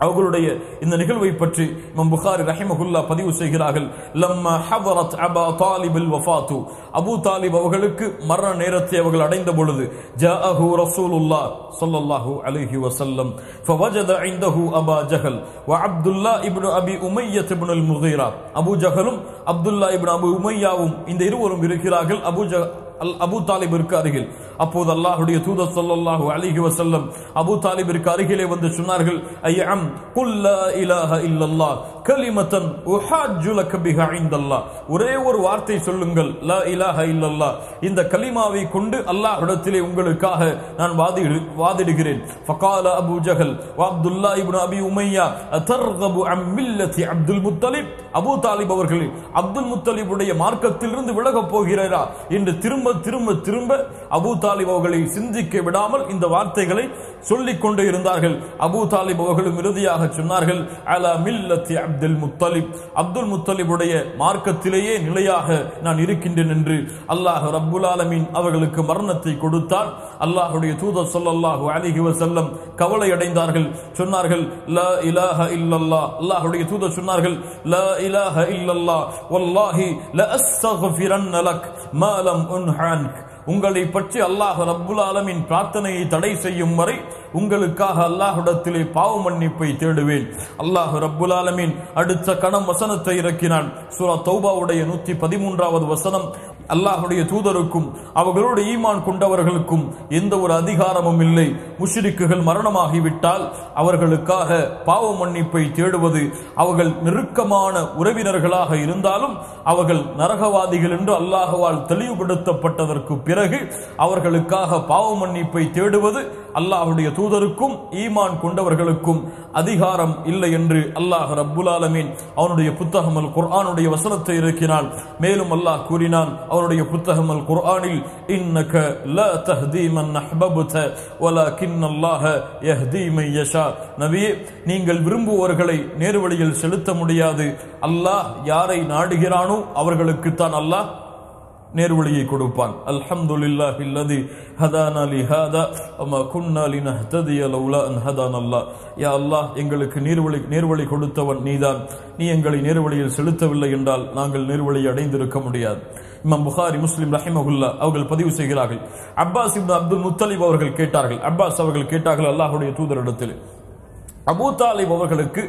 அவர்களுடைய இந்த நிகழ்வை பற்றி இமாம் புகாரி ரஹிமஹுல்லாஹ் பதிவு செய்கிறார்கள். லம்மா ஹதரத் அபா தாலிபில் வஃபாத்து, அபூ தாலிப் அவர்களுக்கு மரண நேரத்தை அவர்கள் அடைந்த பொழுது, ஜாஅஹு ரசூலுல்லாஹ் ஸல்லல்லாஹு அலைஹி வஸல்லம் ஃபவஜத இன்தஹு அபா ஜஹல் வ அப்துல்லாஹ் இப்னு அபி உமைய்யா இப்னு அல் முகீரா. அபூ ஜஹலும் அப்துல்லாஹ் இப்னு அபி உமையாவும் இந்த இருவரும் இருக்கிறார்கள் அபூ தாலிபிற்கு அருகில். அப்போது அல்லாஹ்வுடைய தூதர் ஸல்லல்லாஹு அலைஹி வஸல்லம் அபூ தாலிபிற்கு அருகிலே வந்து சொன்னார்கள், ஐயம் குல் லா இலாஹ இல்லல்லாஹ் கலிமத்தன் உஹாஜ்ஜு லக பிஹா இன்தல்லாஹ், ஒரே ஒரு வார்த்தை சொல்லுங்கள், லா இலாஹ இல்லல்லாஹ், இந்த கலிமாவை கொண்டு அல்லாஹ்விடத்திலே உங்களுக்காக நான் வாதிடுகிறேன். ஃபகால அபூ ஜஹல் வ அப்துல்லாஹ் இப்னு அபி உமையா அதர்கபு அம் மில்லதி அப்துல் முத்தலிப், அபூ தாலிப் அவர்களே, அப்துல் முத்தலிபுடைய மார்க்கத்திலிருந்து விலகப் போகிறாரா என்று திரும்ப அபூ தாலிப் அவர்களை சிந்திக்க விடாமல் இந்த வார்த்தைகளை சொல்லிக் கொண்டே இருந்தார்கள். அபூ தாலிப் அவர்களும் இறுதியாக சொன்னார்கள், அலா மில்லத்தி அப்துல் முத்தலிப், அப்துல் முத்தலிபுடைய மார்க்கத்திலேயே நிலையாக நான் இருக்கின்றேன் என்று அல்லாஹ் ரப்புல் ஆலமீன் அவர்களுக்கு மரணத்தை கொடுத்தார். அல்லாஹ்வுடைய தூதர் ஸல்லல்லாஹு அலைஹி வஸல்லம் கவலை அடைந்தார்கள். சொன்னார்கள், லா இலாஹ இல்லல்லாஹ், அல்லாஹ்வுடைய தூதர் சொன்னார்கள், லா இலாஹ இல்லல்லாஹ் வல்லாஹி லா அஸ்தக்ஃபிரன்ன லக் மா லம் உன்ஹான்க், உங்களை பற்றி அல்லாஹ் ரப்புல் ஆலமீன் பிரார்த்தனையை தடை செய்யும் வரை உங்களுக்காக அல்லாஹ்விடத்திலே பாவ மன்னிப்பை தேடுவேன். அல்லாஹ் ரப்புல் ஆலமீன் அடுத்த கணம் வசனத்தை இறக்கினான். சூரா தௌபாவுடைய 113வது வசனம், அல்லாஹ்வுடைய தூதருக்கும் அவர்களோடு ஈமான் கொண்டவர்களுக்கும் எந்த ஒரு அதிகாரமும் இல்லை. முஷ்ரிக்குகள் மரணமாகிவிட்டால் அவர்களுக்காக பாவ மன்னிப்பை தேடுவது, அவர்கள் நெருக்கமான உறவினர்களாக இருந்தாலும் அவர்கள் நரகவாதிகள் என்று அல்லாஹ்வால் தெளிவுபடுத்தப்பட்டதற்கு பிறகு அவர்களுக்காக பாவ மன்னிப்பை தேடுவது அல்லாஹ்வுடைய தூதருக்கும் ஈமான் கொண்டவர்களுக்கும் அதிகாரம் இல்லை என்று அல்லாஹ் ரப்புல் ஆலமீன் அவனுடைய புத்தகம் அல் குர்ஆனுடைய வசனத்தை இறக்கினான். மேலும் அல்லாஹ் கூறினான் அவனுடைய புத்தகம் அல் குர்ஆனில், இன்னக லா தஹ்தி மன் அஹ்பப்த வலக்கின்னல்லாஹ யஹ்தி மன் யஷா, நபியே, நீங்கள் விரும்புவவர்களை நேர்வழியில் செலுத்த முடியாது, அல்லாஹ் யாரை நாடுகிறானோ அவர்களுக்கு தான் அல்லாஹ் நேர்வழியை கொடுப்பான். அல்ஹம்துலில்லாஹி அல்லதி ஹதானா லிஹாதா வமா குன்னா லினஹ்ததிய லௌலா அன் ஹதானல்லாஹ். யா அல்லாஹ், எங்களுக்கு நேர்வழி கொடுத்தவன் நீதான், நீ எங்களை நேர்வழியில் செலுத்தவில்லை என்றால் நாங்கள் நேர்வழியை அடைந்திருக்க முடியாது. இமாம் புகாரி, முஸ்லிம் ரஹிமஹுல்லாஹ் அவர்கள் பதிவு செய்கிறார்கள், அப்பாஸ் இப்னு அப்துல் முத்தலிப் அவர்கள் கேட்டார்கள், அப்பாஸ் அவர்கள் கேட்டார்கள் அல்லாஹ்வுடைய தூதரிடத்தில், அபூ தாலிப் அவர்களுக்கு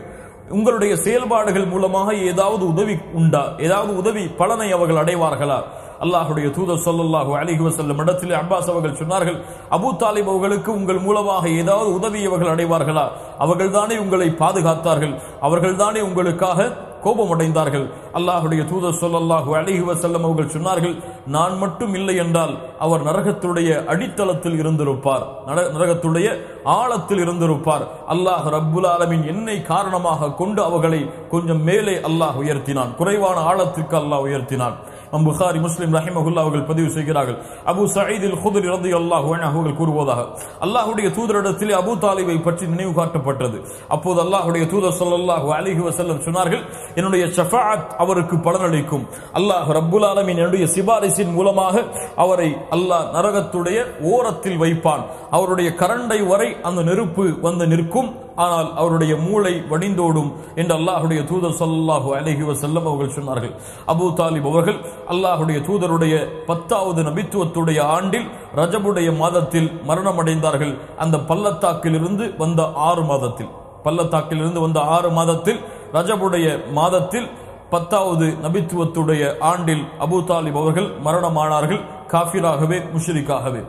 உங்களுடைய செயல்பாடுகள் மூலமாக ஏதாவது உதவி உண்டா, ஏதாவது உதவி பலனை அவர்கள் அடைவார்களா? அல்லாஹ்வுடைய தூதர் ஸல்லல்லாஹு அலைஹி வஸல்லம் இடத்திலே அப்பாஸ் அவர்கள் சொன்னார்கள், அபூ தாலிப் அவர்களுக்கு உங்கள் மூலமாக ஏதாவது உதவி அவர்கள் அடைவார்களா? அவர்கள்தானே உங்களை பாதுகாத்தார்கள், அவர்கள்தானே உங்களுக்காக கோபமடைந்தார்கள். அல்லாஹ்வுடைய தூதர் ஸல்லல்லாஹு அலைஹி வஸல்லம் அவர்கள் சொன்னார்கள், நான் மட்டும் இல்லை என்றால் அவர் நரகத்துடைய அடித்தளத்தில் இருந்திருப்பார், நரகத்துடைய ஆழத்தில் இருந்திருப்பார். அல்லாஹ் ரப்புல் ஆலமீன் என்னை காரணமாக கொண்டு அவர்களை கொஞ்சம் மேலே அல்லாஹ் உயர்த்தினான், குறைவான ஆழத்திற்கு அல்லாஹ் உயர்த்தினான். புகாரி முஸ்லிம் ரஹிமஹுல்லாஹ் அவர்கள் பதிவு செய்கிறார்கள். அபூ சயீத் அல்-குத்ரி ரலியல்லாஹு அன்ஹு அவர்கள் கூறுவதாக, அல்லாஹ்வுடைய தூதரிடத்திலே அபூ தாலிபை பற்றி நினைவு காட்டப்பட்டது. அப்போது அல்லாஹ்வுடைய தூதர் ஸல்லல்லாஹு அலைஹி வஸல்லம் சொன்னார்கள், என்னுடைய ஷஃபாஅத் அவருக்கு பலனளிக்கும். அல்லாஹ் ரப்புல் ஆலமீன் என்னுடைய சிபாரிசின் மூலமாக அவரை அல்லாஹ் நரகத்துடைய ஓரத்தில் வைப்பான். அவருடைய கரண்டை வரை அந்த நெருப்பு வந்து நிற்கும், ஆனால் அவருடைய மூளை வடிந்தோடும் என்று அல்லாஹ்வுடைய தூதர் ஸல்லல்லாஹு அலைஹி வஸல்லம் அவர்கள் சொன்னார்கள். அபூ தாலிப் அவர்கள் அல்லாஹ்வுடைய தூதருடைய 10வது நபித்துவத்துடைய ஆண்டில் ரஜபுடைய மாதத்தில் மரணம் அடைந்தார்கள். அந்த பள்ளத்தாக்கிலிருந்து வந்த 6 மாதத்தில் ரஜபுடைய மாதத்தில் 10வது நபித்துவத்துடைய ஆண்டில் அபூ தாலிப் அவர்கள் மரணமானார்கள், காஃபிராகவே, முஷ்ரிக்காகவே.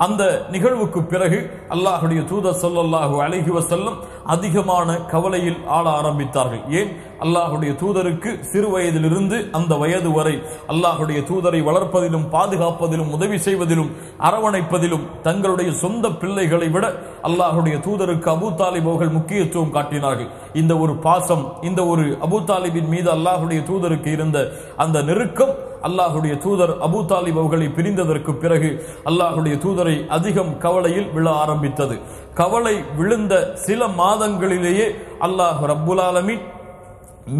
அந்த நிகழ்வுக்கு பிறகு அல்லாஹ்வுடைய தூதர் ஸல்லல்லாஹு அலைஹி வஸல்லம் அதிகமான கவலையில் ஆள ஆரம்பித்தார்கள். ஏன்? அல்லாஹ்வுடைய தூதருக்கு சிறு வயதிலிருந்து அந்த வயது வரை அல்லாஹ்வுடைய தூதரை வளர்ப்பதிலும் பாதுகாப்பதிலும் உதவி செய்வதிலும் அரவணைப்பதிலும் தங்களுடைய சொந்த பிள்ளைகளை விட அல்லாஹ்வுடைய தூதருக்கு அபூ தாலிப் அவர்கள் முக்கியத்துவம் காட்டினார்கள். இந்த ஒரு பாசம், இந்த ஒரு அபூ தாலிபின் மீது அல்லாஹ்வுடைய தூதருக்கு இருந்த அந்த நெருக்கம் அல்லாஹ்வுடைய தூதர் அபூ தாலிப் அவர்களை பிரிந்ததற்கு பிறகு அல்லாஹ்வுடைய தூதரை அதிகம் கவலையில் விழ ஆரம்பித்தது. கவலை விழுந்த சில மாதங்களிலேயே அல்லாஹ் ரப்புல் ஆலமீன்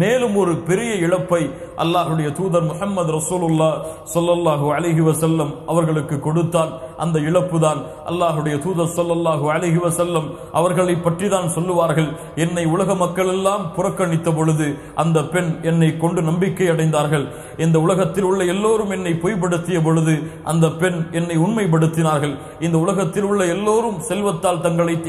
மேலும் ஒரு பெரிய இழப்பை அல்லாஹ்வுடைய தூதர் முஹம்மது ரசூலுல்லாஹ் ஸல்லல்லாஹு அலைஹி வஸல்லம் அவர்களுக்கு கொடுத்தான். அந்த இழப்பு தான் அல்லாஹ்வுடைய தூதர் ஸல்லல்லாஹு அலைஹி வஸல்லம் அவர்களை பற்றி தான் சொல்லுவார்கள், என்னை உலக மக்கள் எல்லாம் புறக்கணித்த பொழுது அந்த பெண் என்னை கொண்டு நம்பிக்கை அடைந்தார்கள். இந்த உலகத்தில் உள்ள எல்லோரும் என்னை பொய்ப்படுத்திய பொழுது அந்த பெண் என்னை உண்மைப்படுத்தினார்கள். இந்த உலகத்தில் உள்ள எல்லோரும் செல்வத்தால்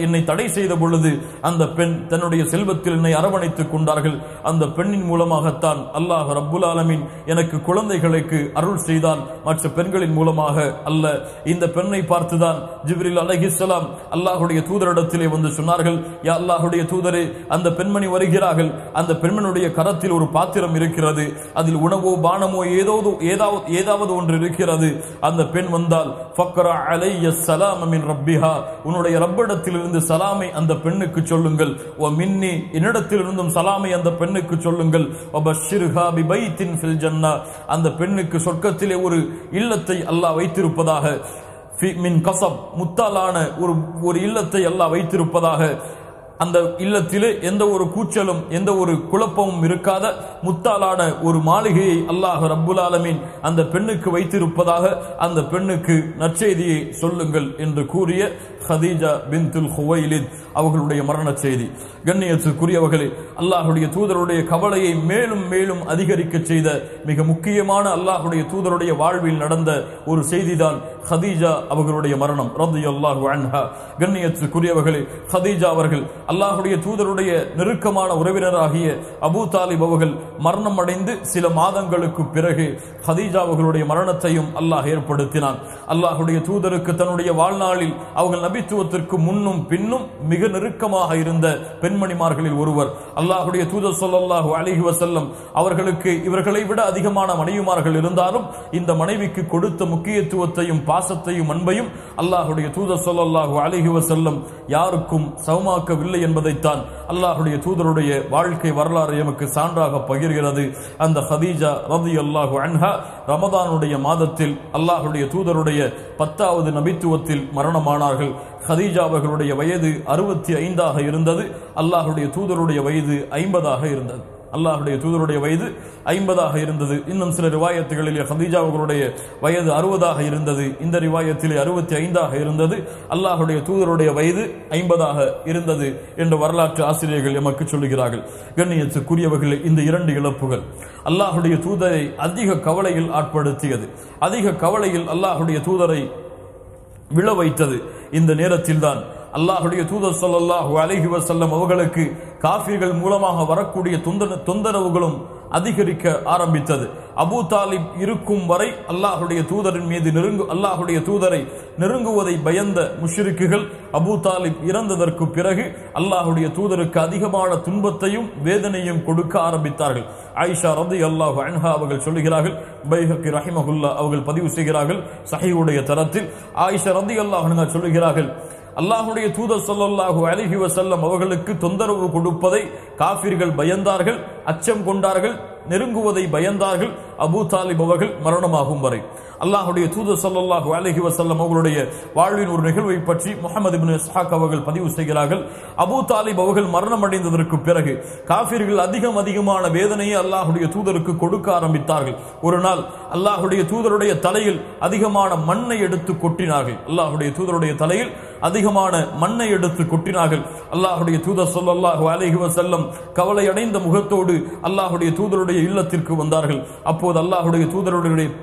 என்னை தடை செய்த பொழுது அந்த பெண் தன்னுடைய செல்வத்தில் என்னை அரவணைத்துக் கொண்டார்கள். அந்த பெண்ணின் மூலமாகத்தான் அல்லாஹ் ரப்புல் ஆலமீன் எனக்கு குழந்தைகளுக்கு அருள் செய்தான், மற்ற பெண்களின் மூலமாக அல்ல. இந்த பெண்ணை பார்த்துதான் ஜிப்ரீல் அலைஹிஸ்ஸலாம் அல்லாஹ்வுடைய தூதரிடத்திலே வந்து சொன்னார்கள், யா அல்லாஹ்வுடைய தூதரே, அந்த பெண்மணி வருகிறார்கள், அந்த பெண்மணியுடைய கரத்தில் ஒரு பாத்திரம் இருக்கிறது, அதில் உணவோ பானமோ ஏதாவது ஒன்று இருக்கிறது. அந்த பெண் வந்தால் ஃபக்ரா அலைய ஸலாம் மின் ரப்பிஹா, உன்னுடைய ரப்பிடத்திலிருந்து சலாமை அந்த பெண்ணுக்கு சொல்லுங்கள். வ மின்னி, என்னிடத்திலிருந்தும் சலாமை அந்த பெண்ணுக்கு சொல்லுங்கள். வபஷ்ஷிர்ஹா பிபைத்தின் ஃபில் ஜன்னah, அந்த பெண்ணுக்கு சொர்க்கத்திலே ஒரு இல்லத்தை அல்லாஹ் வைத்திருப்பதாக, மின் கஸப், முத்தாலான ஒரு இல்லத்தை அல்லாஹ் வைத்திருப்பதாக, அந்த இல்லத்திலே எந்த ஒரு கூச்சலும் எந்த ஒரு குழப்பமும் இருக்காத முத்தாலான ஒரு மாளிகையை அல்லாஹ் ரப்புல் ஆலமீன் அந்த பெண்ணுக்கு வைத்திருப்பதாக அந்த பெண்ணுக்கு நற்செய்தியை சொல்லுங்கள் என்று கூறிய ஹதீஜா பின்துல் ஹுவைலித் அவர்களுடைய மரண செய்தி. கண்ணியத்துக்குரியவர்களே, அல்லாஹ்வுடைய தூதருடைய கவலையை மேலும் மேலும் அதிகரிக்க செய்த மிக முக்கியமான அல்லாஹ்வுடைய தூதருடைய வாழ்வில் நடந்த ஒரு செய்திதான் ஹதீஜா அவர்களுடைய மரணம் ரலியல்லாஹு அன்ஹா. கண்ணியத்துக்குரியவர்களே, ஹதீஜா அவர்கள் அல்லாஹ்வுடைய தூதருடைய நெருக்கமான உறவினராகிய அபூ தாலிப் அவர்கள் மரணம் அடைந்து சில மாதங்களுக்கு பிறகு ஹதீஜா அவர்களுடைய மரணத்தையும் அல்லாஹ் ஏற்படுத்தினான். அல்லாஹ்வுடைய தூதருக்கு தன்னுடைய வாழ்நாளில் அவர்கள் நபித்துவத்திற்கு முன்னும் பின்னும் மிக நெருக்கமாக இருந்த பெண்மணிமார்களில் ஒருவர். அல்லாஹ்வுடைய தூதர் ஸல்லல்லாஹு அலைஹி வஸல்லம் அவர்களுக்கு இவர்களை விட அதிகமான மனைவிமார்கள் இருந்தாலும் இந்த மனைவிக்கு கொடுத்த முக்கியத்துவத்தையும் பாசத்தையும் அன்பையும் அல்லாஹ்வுடைய தூதர் ஸல்லல்லாஹு அலைஹி வஸல்லம் யாருக்கும் சமமாக்கவில்லை என்பதைத்தான் அல்லாஹ்வுடைய தூதருடைய வாழ்க்கை வரலாறு எமக்கு சான்றாக பகிர்கிறது. அந்த ஹதீஜா ரலியல்லாஹு அன்ஹா ரமதானுடைய மாதத்தில் அல்லாஹ்வுடைய தூதருடைய 10வது நபித்துவத்தில் மரணமானார்கள். ஹதீஜா அவர்களுடைய வயது 65 இருந்தது. அல்லாஹ்வுடைய தூதருடைய வயது 50 இருந்தது. அல்லாஹ்வுடைய தூதருடைய வயது 50 இருந்தது. இன்னும் சில ரிவாயத்துகளிலே ஹதீஜா அவர்களுடைய வயது 60 இருந்தது. இந்த ரிவாயத்திலே 65 இருந்தது. அல்லாஹ்வுடைய தூதருடைய வயது 50 இருந்தது என்று வரலாற்று ஆசிரியர்கள் எமக்கு சொல்லுகிறார்கள். கண்ணியத்துக்குரியவர்களே, இந்த 2 இழப்புகள் அல்லாஹ்வுடைய தூதரை அதிக கவலையில் ஆட்படுத்தியது, அதிக கவலையில் அல்லாஹ்வுடைய தூதரை விழ வைத்தது. இந்த நேரத்தில் தான் அல்லாஹ்வுடைய தூதர் ஸல்லல்லாஹு அலைஹி வஸல்லம் அவர்களுக்கு காஃபிர்கள் மூலமாக வரக்கூடிய தொந்தரவுகளும் அதிகரிக்க ஆரம்பித்தது. அபூ தாலிப் இருக்கும் வரை அல்லாஹ்வுடைய தூதரின் மீது அல்லாஹ்வுடைய தூதரை நெருங்குவதை பயந்த முஷ்ரிக்குகள் அபூ தாலிப் இறந்ததற்கு பிறகு அல்லாஹ்வுடைய தூதருக்கு அதிகமான துன்பத்தையும் வேதனையும் கொடுக்க ஆரம்பித்தார்கள். ஆயிஷா ரலியல்லாஹு அன்ஹா அவர்கள் சொல்லுகிறார்கள், பைஹக்கி ரஹிமஹுல்லாஹ் அவர்கள் பதிவு செய்கிறார்கள் சஹீஹுடைய தரத்தில், ஆயிஷா ரலியல்லாஹு அன்ஹா சொல்லுகிறார்கள், அல்லாஹ்வுடைய தூதர் ஸல்லல்லாஹு அலைஹி வஸல்லம் அவர்களுக்கு தொந்தரவு கொடுப்பதை காஃபிர்கள் பயந்தார்கள், அச்சம் கொண்டார்கள், நெருங்குவதை பயந்தார்கள் அபூ தாலிப் அவர்கள் மரணமாகும் வரை. அல்லாஹ்வுடைய தூதர் ஸல்லல்லாஹு அலைஹி வஸல்லம் அவர்களுடைய வாழ்வின் ஒரு நிகழ்வை பற்றி முஹம்மது இப்னு இஸ்ஹாக் அவர்கள் பதிவு செய்கிறார்கள். அபூ தாலிப் அவர்கள் மரணம் அடைந்ததற்கு பிறகு காஃபிர்கள் அதிகமான வேதனையை அல்லாஹ்வுடைய தூதருக்கு கொடுக்க ஆரம்பித்தார்கள். ஒரு நாள் அல்லாஹ்வுடைய தூதருடைய தலையில் அதிகமான மண்ணை எடுத்து கொட்டினார்கள். அல்லாஹ்வுடைய தூதருடைய தலையில் அதிகமான மண்ணை எடுத்து கொட்டினார்கள். அல்லாஹ்வுடைய தூதர் ஸல்லல்லாஹு அலைஹி வஸல்லம் கவலை அடைந்த முகத்தோடு அல்லாஹ்வுடைய தூதருடைய இல்லத்திற்கு வந்தார்கள். அப்போது அல்லாஹ்வுடைய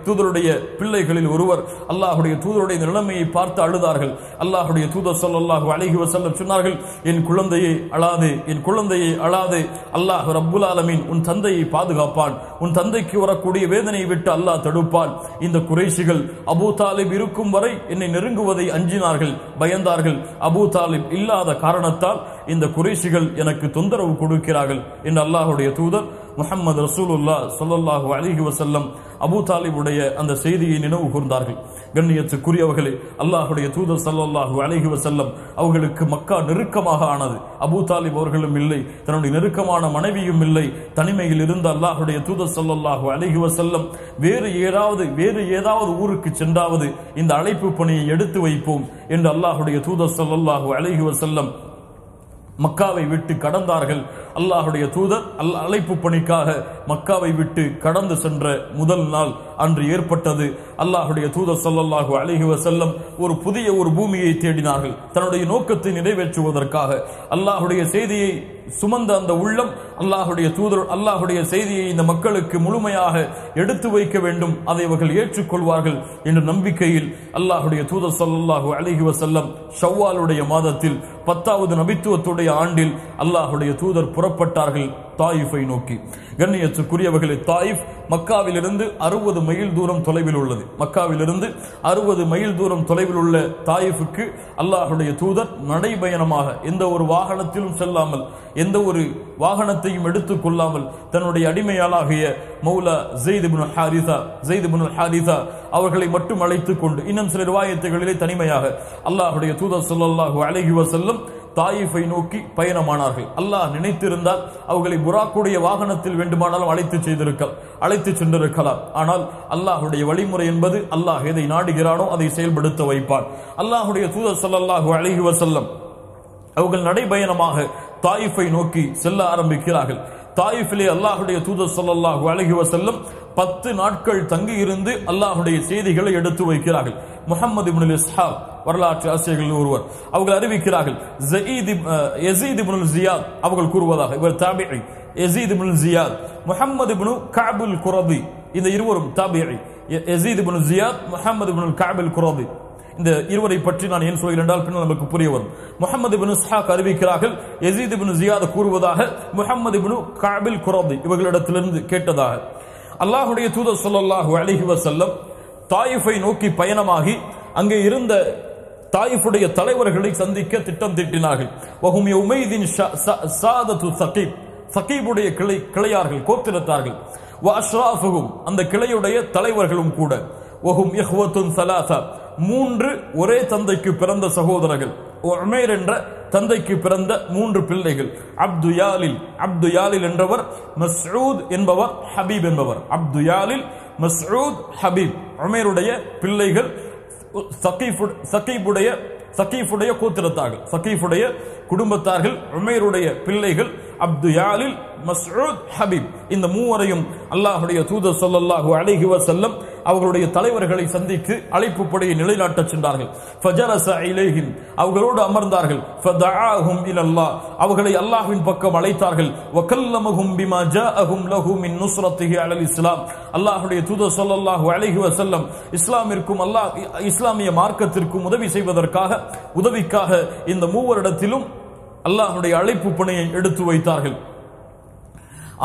தூதருடைய பிள்ளைகளில் ஒருவர் அல்லாஹ்வுடைய தூதருடைய நிலைமையை பார்த்து அழுதார்கள். அல்லாஹ்வுடைய தூதர் ஸல்லல்லாஹு அலைஹி வஸல்லம் சொன்னார்கள், என் குழந்தையை அழாதே, அல்லாஹ் ரப்புல் ஆலமீன் உன் தந்தையை பாதுகாப்பான், உன் தந்தைக்கு வரக்கூடிய வேதனையை விட்டு அல்லாஹ் தடுப்பான். இந்த குறைஷிகள் அபூ தாலிப் இருக்கும் வரை என்னை நெருங்குவதை அஞ்சினார்கள், பயந்தார்கள். அபூ தாலிப் இல்லாத காரணத்தால் இந்த குறைஷிகள் எனக்கு தொந்தரவு கொடுக்கிறார்கள் என்று அல்லாஹ்வுடைய தூதர் முஹம்மது ரசூலுல்லாஹ் ஸல்லல்லாஹு அலைஹி வஸல்லம் அபூ தாலிபுடைய அந்த செய்தியை நினைவு கூர்ந்தார்கள். கண்ணியத்துக்குரியவர்களே, அல்லாஹ்வுடைய தூதர் ஸல்லல்லாஹு அலைஹி வஸல்லம் அவர்களுக்கு மக்கா நெருக்கமாக ஆனது. அபூ தாலிப் அவர்களும் இல்லை, தன்னுடைய நெருக்கமான மனைவியும் இல்லை. தனிமையில் இருந்த அல்லாஹ்வுடைய தூதர் ஸல்லல்லாஹு அலைஹி வஸல்லம் வேறு ஏதாவது ஊருக்கு சென்றாவது இந்த அழைப்பு பணியை எடுத்து வைப்போம் என்று அல்லாஹ்வுடைய தூதர் ஸல்லல்லாஹு அலைஹி வஸல்லம் மக்காவை விட்டு கடந்தார்கள். அல்லாஹ்வுடைய தூதர் அழைப்பு பணிக்காக மக்காவை விட்டு கடந்து சென்ற முதல் நாள் அன்று ஏற்பட்டது. அல்லாஹ்வுடைய தூதர் ஸல்லல்லாஹு அலைஹி வஸல்லம் ஒரு புதிய பூமியை தேடினார்கள். தன்னுடைய நோக்கத்தை நிறைவேற்றுவதற்காக அல்லாஹ்வுடைய செய்தியை சுமந்த அந்த உள்ளம் அல்லாஹ்வுடைய செய்தியை இந்த மக்களுக்கு முழுமையாக எடுத்து வைக்க வேண்டும், அதை அவர்கள் ஏற்றுக்கொள்வார்கள் என்ற நம்பிக்கையில் அல்லாஹ்வுடைய தூதர் ஸல்லல்லாஹு அலைஹி வஸல்லம் ஷவ்வாலுடைய மாதத்தில் 10வது நபித்துவத்துடைய ஆண்டில் அல்லாஹ்வுடைய தூதர் புறப்பட்டார்கள் தாயிஃபை நோக்கி. கண்ணியத்துக்குரியவர்களே, தாயிஃப் மக்காவிலிருந்து 60 மைல் தூரம் தொலைவில் உள்ளது. மக்காவிலிருந்து 60 மைல் தூரம் தொலைவில் உள்ள தாயிஃபுக்கு அல்லாஹ்வுடைய தூதர் நடைபயணமாக எந்த ஒரு வாகனத்திலும் செல்லாமல், எந்த ஒரு வாகனத்தையும் எடுத்துக் கொள்ளாமல் தன்னுடைய அடிமையாளாகிய மௌலா ஸெய்த் இப்னு ஹாரிஸா அவர்களை மட்டும் அழைத்துக் கொண்டு, இன்னும் சில ரிவாயத்துகளிலே தனிமையாக அல்லாஹ்வுடைய தூதர் ஸல்லல்லாஹு அலைஹி வஸல்லம் தாயிஃபை நோக்கி பயணமானார்கள். அல்லாஹ் நினைத்திருந்தால் அவர்களை புராக்குடைய வாகனத்தில் வேண்டுமானாலும் அழைத்து சென்றிருக்கலாம். ஆனால் அல்லாஹ்வுடைய வழிமுறை என்பது அல்லாஹ் எதை நாடுகிறானோ அதை செயல்படுத்த வைப்பான். அல்லாஹ்வுடைய தூதர் ஸல்லல்லாஹு அலைஹி வஸல்லம் அவர்கள் நடைபயணமாக தாயிஃபை நோக்கி செல்ல ஆரம்பிக்கிறார்கள். தாயிஃபிலே அல்லாஹ்வுடைய தூதர் ஸல்லல்லாஹு அலைஹி வஸல்லம் 10 நாட்கள் தங்கி இருந்து அல்லாஹ்வுடைய செய்திகளை எடுத்து வைக்கிறார்கள். முஹம்மது இப்னு இஸ்ஹாக் வரலாற்று ஆசிரியர்கள் ஒருவர் அவர்கள் அறிவிக்கிறார்கள், யஸீத் இப்னு ஜியாத் அவர்கள் கூறுவதாக, இவர் தாபிஈ, யஸீத் இப்னு ஜியாத், முஹம்மது இப்னு கஅபுல் குரதி, இந்த இருவரும் தாபிஈ. யஸீத் இப்னு ஜியாத், முஹம்மது இப்னு கஅபுல் குரதி, இந்த இருவரை பற்றி நான் ஏன் சொல்கிறேன் என்றால் பின்னர் நமக்கு புரிய வரும். முஹம்மது இப்னு இஸ்ஹாக் அறிவிக்கிறார்கள், யஸீத் இப்னு ஜியாத் கூறுவதாக, முஹம்மது இப்னு கஅபுல் குரதி இவர்களிடத்திலிருந்து கேட்டதாக, அல்லாஹ்வுடைய தூதர் ஸல்லல்லாஹு அலைஹி வஸல்லம் தாயிஃபை நோக்கி பயணமாகி அங்கே இருந்த தாயிஃபுடைய தலைவர்களை சந்திக்க திட்டம் தீட்டினார்கள். வஹும் யௌமைதின் சாதத்து சகீபுடைய கிளையார்கள், கோத்திரத்தார்கள், வ அஷ்ராஃபுஹும் அந்த கிளையுடைய தலைவர்களும் கூட, வஹும் இஹ்வத்துன் ஸலாஸா 3 ஒரே தந்தைக்கு பிறந்த சகோதரர்கள், உமைர் என்ற தந்தைக்கு பிறந்த 3 பிள்ளைகள், அப்து யாலில் என்றவர், மஸ்ஊத் என்பவர், ஹபீப் என்பவர். அப்து யாலில், மஸ்ஊத், ஹபீப் உமைருடைய பிள்ளைகள். சகீஃபுடைய கோத்திரத்தார்கள், சகீஃபுடைய குடும்பத்தார்கள், உமைருடைய பிள்ளைகள் அப்து யாலில், மஸ்ஊத், ஹபீப். இந்த மூவரையும் அல்லாஹ்வுடைய தூதர் ஸல்லல்லாஹு அலைஹி வஸல்லம் அவர்களுடைய தலைவர்களை சந்தித்து அழைப்பு படையை நிலைநாட்டச் சென்றார்கள். ஃபஜலஸ இலைஹிம் அவர்களோடு அமர்ந்தார்கள். ஃபதஆஹும் இலல்லாஹ் அவர்களை அல்லாஹ்வின் பக்கம் அழைத்தார்கள். வகல்லமஹும் பிமா ஜாஅஹும் லஹு மின் நுஸ்ரத்திஹி அலல் இஸ்லாம் அல்லாஹ்வுடைய தூதர் ஸல்லல்லாஹு அலைஹி வஸல்லம் இஸ்லாமிய மார்க்கத்திற்கும் உதவிக்காக இந்த மூவரிடத்திலும் அல்லாஹ்வுடைய அழைப்பு பணியை எடுத்து வைத்தார்கள்.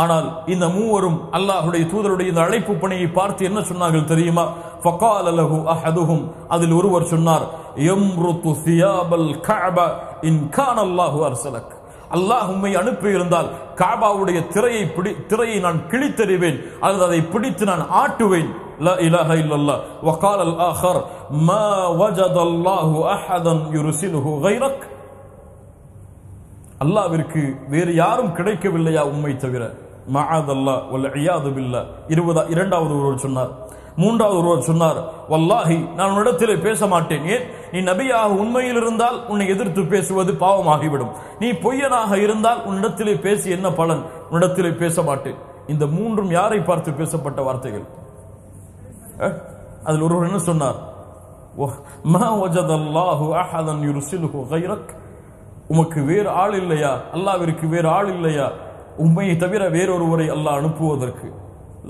ஆனால் இந்த மூவரும் அல்லாஹ்வுடைய தூதருடைய இந்த அழைப்பு பணியை பார்த்து என்ன சொன்னார்கள் தெரியுமா? ஃபகால லஹு அஹதுஹும் அதில் ஒருவர் சொன்னார், யம்ருது சியாபல் கஅபா இன் கான அல்லாஹு அர்ஸலக் அல்லாஹ் உம்மை அனுப்பி இருந்தால் கஅபாவுடைய திரையை நான் கிழித்தெறிவேன், அல்லது அதை பிடித்து நான் ஆட்டுவேன். லா இலாஹ இல்லல்லாஹ். வகால அல் ஆகர் மா வஜதல்லாஹு அஹதன் யுர்சிலுஹு கைரக் அல்லாஹ்விற்கு வேறு யாரும் கிடைக்கவில்லையா உம்மை தவிர? மஅதல்லாஹ் வல் இயாது பில்லாஹ். இரண்டாவது ஒருவர் சொன்னார். மூன்றாவது ஒருவர் சொன்னார், வல்லாஹி நான் உன்னிடத்திலே பேச மாட்டேன். ஏன்? நீ நபியாக உண்மையில் இருந்தால் உன்னை எதிர்த்து பேசுவது பாவமாகிவிடும். நீ பொய்யனாக இருந்தால் உன்னிடத்திலே பேசி என்ன பலன்? உன்னிடத்திலே பேச மாட்டேன். இந்த மூன்றும் யாரை பார்த்து பேசப்பட்ட வார்த்தைகள்? அதில் ஒருவர் என்ன சொன்னார்? மா வஜதல்லாஹு அஹதன் யுர்சிலுஹு கைரக். உமக்கு வேறு ஆள் இல்லையா? அல்லாஹ்விற்கு வேறு ஆள் இல்லையா உம்மையை தவிர வேறொருவரை அல்லாஹ் அனுப்புவதற்கு?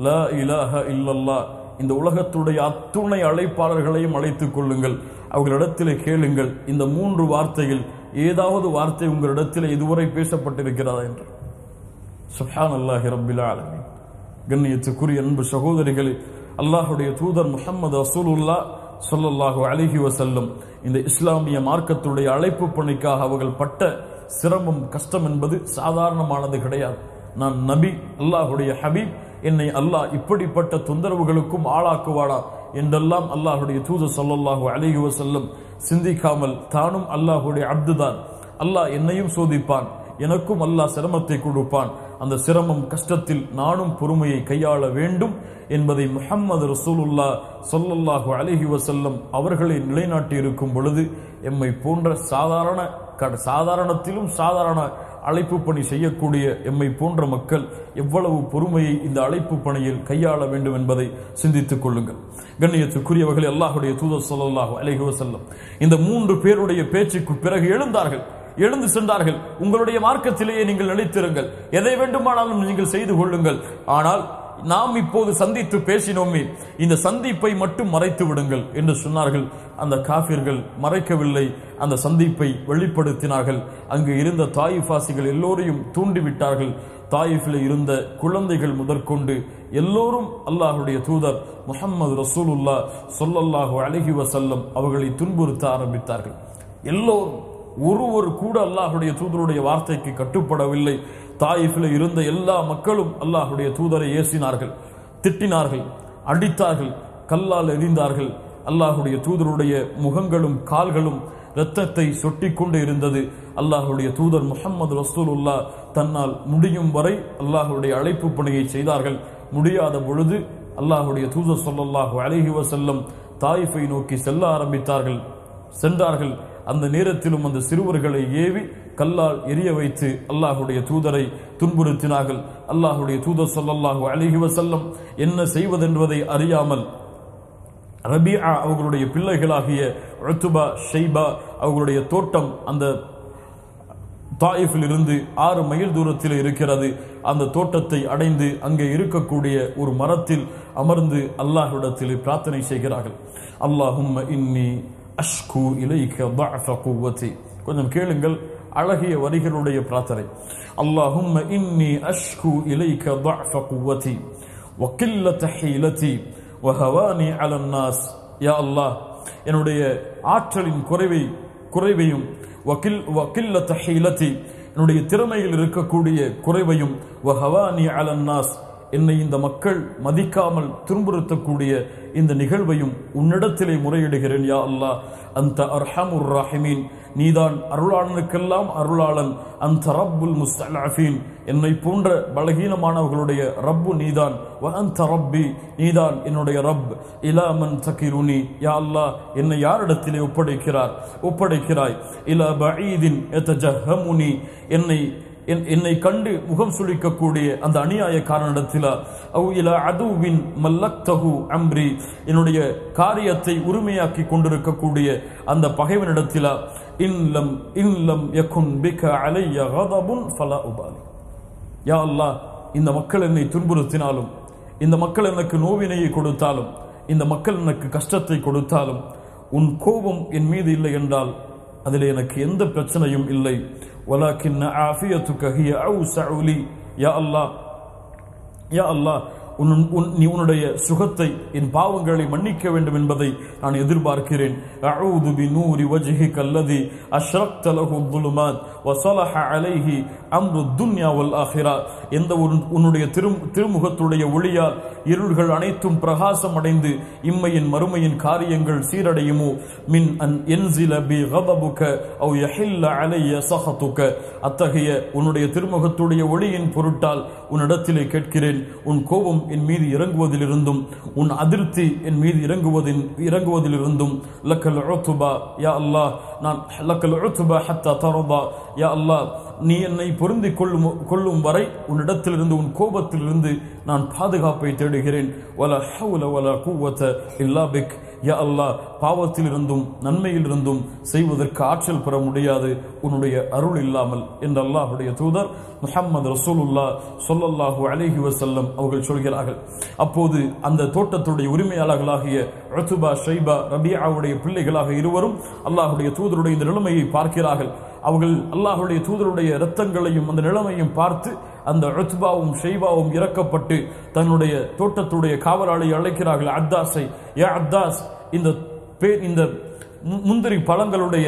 லா இலாஹ இல்லல்லாஹ். இந்த உலகத்துடைய அத்துணை அழைப்பாளர்களையும் அழைத்துக் கொள்ளுங்கள், அவர்களிடத்திலே கேளுங்கள், இந்த மூன்று வார்த்தையில் ஏதாவது வார்த்தை உங்களிடத்தில் இதுவரை பேசப்பட்டிருக்கிறதா என்று. சுப்ஹானல்லாஹி ரப்பில் ஆலமீன். கண்ணியத்துக்குரிய அன்பு சகோதரிகளே, அல்லாஹுடைய தூதர் முஹம்மது ரசூலுல்லாஹ் ஸல்லல்லாஹு அலைஹி வஸல்லம் இந்த இஸ்லாமிய மார்க்கத்துடைய அழைப்பு பணிக்காக அவர்கள் பட்ட சிரமம் கஷ்டம் என்பது சாதாரணமானது கிடையாது. நான் நபி, அல்லாஹுடைய ஹபீப், என்னை அல்லாஹ் இப்படிப்பட்ட தொந்தரவுகளுக்கும் ஆளாக்குவாடா என்றெல்லாம் அல்லாஹுடைய தூதர் ஸல்லல்லாஹு அலைஹி வஸல்லம் சிந்திக்காமல் தானும் அல்லாஹுடைய அப்துதான், அல்லாஹ் என்னையும் சோதிப்பான், எனக்கும் அல்லாஹ் சிரமத்தை கொடுப்பான், அந்த சிரமம் கஷ்டத்தில் நானும் பொறுமையை கையாள வேண்டும் என்பதை முஹம்மது ரசூலுல்லாஹ் ஸல்லல்லாஹு அலைஹி வஸல்லம் அவர்களை நிலைநாட்டி இருக்கும் பொழுது எம்மை போன்ற சாதாரணத்திலும் சாதாரண அழைப்பு பணி செய்யக்கூடிய எம்மை போன்ற மக்கள் எவ்வளவு பொறுமையை இந்த அழைப்பு பணியில் கையாள வேண்டும் என்பதை சிந்தித்துக் கொள்ளுங்கள். கண்ணியத்துக்குரியவர்களே, அல்லாஹுடைய தூதர் ஸல்லல்லாஹு அலைஹி வஸல்லம் இந்த மூன்று பேருடைய பேச்சுக்கு பிறகு எழுந்து சென்றார்கள். உங்களுடைய மார்க்கத்திலேயே நீங்கள் நிலைத்திருங்கள், எதை வேண்டுமானாலும் நீங்கள் செய்து கொள்ளுங்கள், ஆனால் நாம் இப்போது சந்தித்து பேசினோமே, இந்த சந்திப்பை மட்டும் மறைத்து விடுங்கள் என்று சொன்னார்கள். அந்த காஃபிர்கள் மறைக்கவில்லை, அந்த சந்திப்பை வெளிப்படுத்தினார்கள். அங்கு இருந்த தாயிஃபாசிகள் எல்லோரையும் தூண்டிவிட்டார்கள். தாயிஃபில் இருந்த குழந்தைகள் முதற்கொண்டு எல்லோரும் அல்லாஹுடைய தூதர் முஹம்மது ரசூலுல்லாஹ் ஸல்லல்லாஹு அலைஹி வஸல்லம் அவர்களை துன்புறுத்த ஆரம்பித்தார்கள். எல்லோரும் ஒருவர் கூட அல்லாஹுடைய தூதருடைய வார்த்தைக்கு கட்டுப்படவில்லை. தாயிஃபில் இருந்த எல்லா மக்களும் அல்லாஹுடைய தூதரை ஏசினார்கள், திட்டினார்கள், அடித்தார்கள், கல்லால் எறிந்தார்கள். அல்லாஹுடைய தூதருடைய முகங்களும் கால்களும் இரத்தத்தை சொட்டி கொண்டு இருந்தது. அல்லாஹுடைய தூதர் முஹம்மது ரசூலுல்லாஹ் தன்னால் முடியும் வரை அல்லாஹுடைய அழைப்பு பணியை செய்தார்கள். முடியாத பொழுது அல்லாஹுடைய தூதர் ஸல்லல்லாஹு அலைஹி வஸல்லம் தாயிஃபை நோக்கி செல்ல ஆரம்பித்தார்கள். சென்றார்கள். அந்த நேரத்திலும் அந்த சிறுவர்களை ஏவி கல்லால் எரிய வைத்து அல்லாஹுடைய தூதரை துன்புறுத்தினார்கள். அல்லாஹுடைய தூதர் ஸல்லல்லாஹு அலைஹி வஸல்லம் என்ன செய்வதென்பதை அறியாமல் ரபீஆ அவர்களுடைய பிள்ளைகளாகிய உத்பா, ஷைபா அவர்களுடைய தோட்டம் அந்த தாயிஃபில் இருந்து 6 மைல் தூரத்தில் இருக்கிறது. அந்த தோட்டத்தை அடைந்து அங்கே இருக்கக்கூடிய ஒரு மரத்தில் அமர்ந்து அல்லாஹ்விடத்தில் பிரார்த்தனை செய்கிறார்கள். அல்லாஹும்ம இன்னி அஷ்கு இலைக ضعف قوتي. கொஞ்சம் கேளுங்கள், அழகிய வரிகளுடைய பிரார்த்தனை. அல்லாஹும்ம இன்னி அஷ்கு இலைக ضعف قوتي وقلة حيلتي وهواني على الناس. யா அல்லாஹ், என்னுடைய ஆற்றலின் குறைவையும் وقلة حيلتي, என்னுடைய திறமையில் இருக்கக்கூடிய குறைவையும், وهواني على الناس, என்னை இந்த மக்கள் மதிக்காமல் துன்புறுத்தக்கூடிய இந்த நிகழ்வையும் உன்னிடத்திலே முறையிடுகிறேன். யா அல்லாஹ், அந்த அர்ஹமுர் ராஹிமீன், நீதான் அருளாளனுக்கெல்லாம் அருளாளன். அந்த ரப்புல் முஸ்தலஃபீன், என்னை போன்ற பலகீனமானவர்களுடைய ரப்பு நீதான். வ அந்த ரப்பி, நீதான் என்னுடைய ரப். இலா மன் தகிருனி, யா அல்லாஹ், என்னை யாரிடத்திலே ஒப்படைக்கிறாய். இலா பஈதின் யதஜஹமுனி, என்னை கண்டு முகம் சுளிக்கக்கூடிய அந்த அநியாயக்காரனிடத்திலா. அவ் இலா அதுவின் மல்லக்தஹு அம்ரி, என்னுடைய காரியத்தை உரிமையாக்கி கொண்டிருக்கக்கூடிய அந்த பகைவனிடத்திலா. இன்லம் யகுன் பிக அலைய கதபுன் ஃபலா உபாலி. யா அல்லாஹ், இந்த மக்கள் என்னை துன்புறுத்தினாலும், இந்த மக்கள் எனக்கு நோவினையை கொடுத்தாலும், இந்த மக்கள் எனக்கு கஷ்டத்தை கொடுத்தாலும், உன் கோபம் என் மீது இல்லை என்றால் அதில் எனக்கு எந்த பிரச்சனையும் இல்லை. வலாக்கின் ஆஃபியத்துக ஹிய அவ்ஸஉ லி. யா அல்லாஹ், நீ உன்னுடைய சுகத்தை என் பாவங்களை மன்னிக்க வேண்டும் என்பதை நான் எதிர்பார்க்கிறேன். அஊது பிநூரி வஜ்ஹிக அல்லதி அஷ்ரக்த லஹு ظுலுமாத் வஸலஹ அலைஹி அம்ரு துன்யா வல் ஆখিরা. எந்த உன்னுடைய திருமுகத்துடைய ஒளியால் இருள்கள் அனைத்தும் பிரகாசம் அடைந்து இம்மையின் மறுமையின் காரியங்கள் சீரடையுமோ மின் அன் யன்ஸில பி கதபுக அவ் யஹில்ல அலைய சஹதுக. அத்தகைய உன்னுடைய திருமுகத்துடைய ஒளியின் பொருட்டால் உன்னிடத்திலே கேட்கிறேன், உன் கோபம் என் மீது இறங்குவதிலிருந்தும் உன் அதிருப்தி என் மீது இறங்குவதிலிருந்தும் லக்கல் உத்பா யா அல்லாஹ், நான் லக்கல் உத்பா ஹத்தா தரதா யா அல்லாஹ், நீ என்னை பொருந்தி கொள்ளும் வரை உன்னிடத்திலிருந்து உன் கோபத்திலிருந்து நான் பாதுகாப்பை தேடுகிறேன். வலா ஹவ்ல வலா குவத இல்லா பிக். யா அல்லாஹ், பாவத்திலிருந்தும் நன்மையிலிருந்தும் செய்வதற்கு ஆற்றல் பெற முடியாது உன்னுடைய அருள் இல்லாமல் என்று அல்லாஹ்வுடைய தூதர் முஹம்மது ரசூலுல்லாஹ் ஸல்லல்லாஹு அலைஹி வஸல்லம் அவர்கள் சொல்கிறார்கள். அப்போது அந்த தோட்டத்துடைய உரிமையாளர்களாகிய உத்பா ஷைபா ரபியாவுடைய பிள்ளைகளாக இருவரும் அல்லாஹ்வுடைய தூதருடைய இந்த நிலைமையை பார்க்கிறார்கள். அவர்கள் அல்லாஹ்வுடைய தூதருடைய இரத்தங்களையும் அந்த நிலைமையும் பார்த்து அந்த உத்பாவும் ஷைபாவும் இறக்கப்பட்டு தன்னுடைய தோட்டத்துடைய காவலாளை அழைக்கிறார்கள், அத்தாஸை. யா அத்தாஸ், இந்த முந்திரி பழங்களுடைய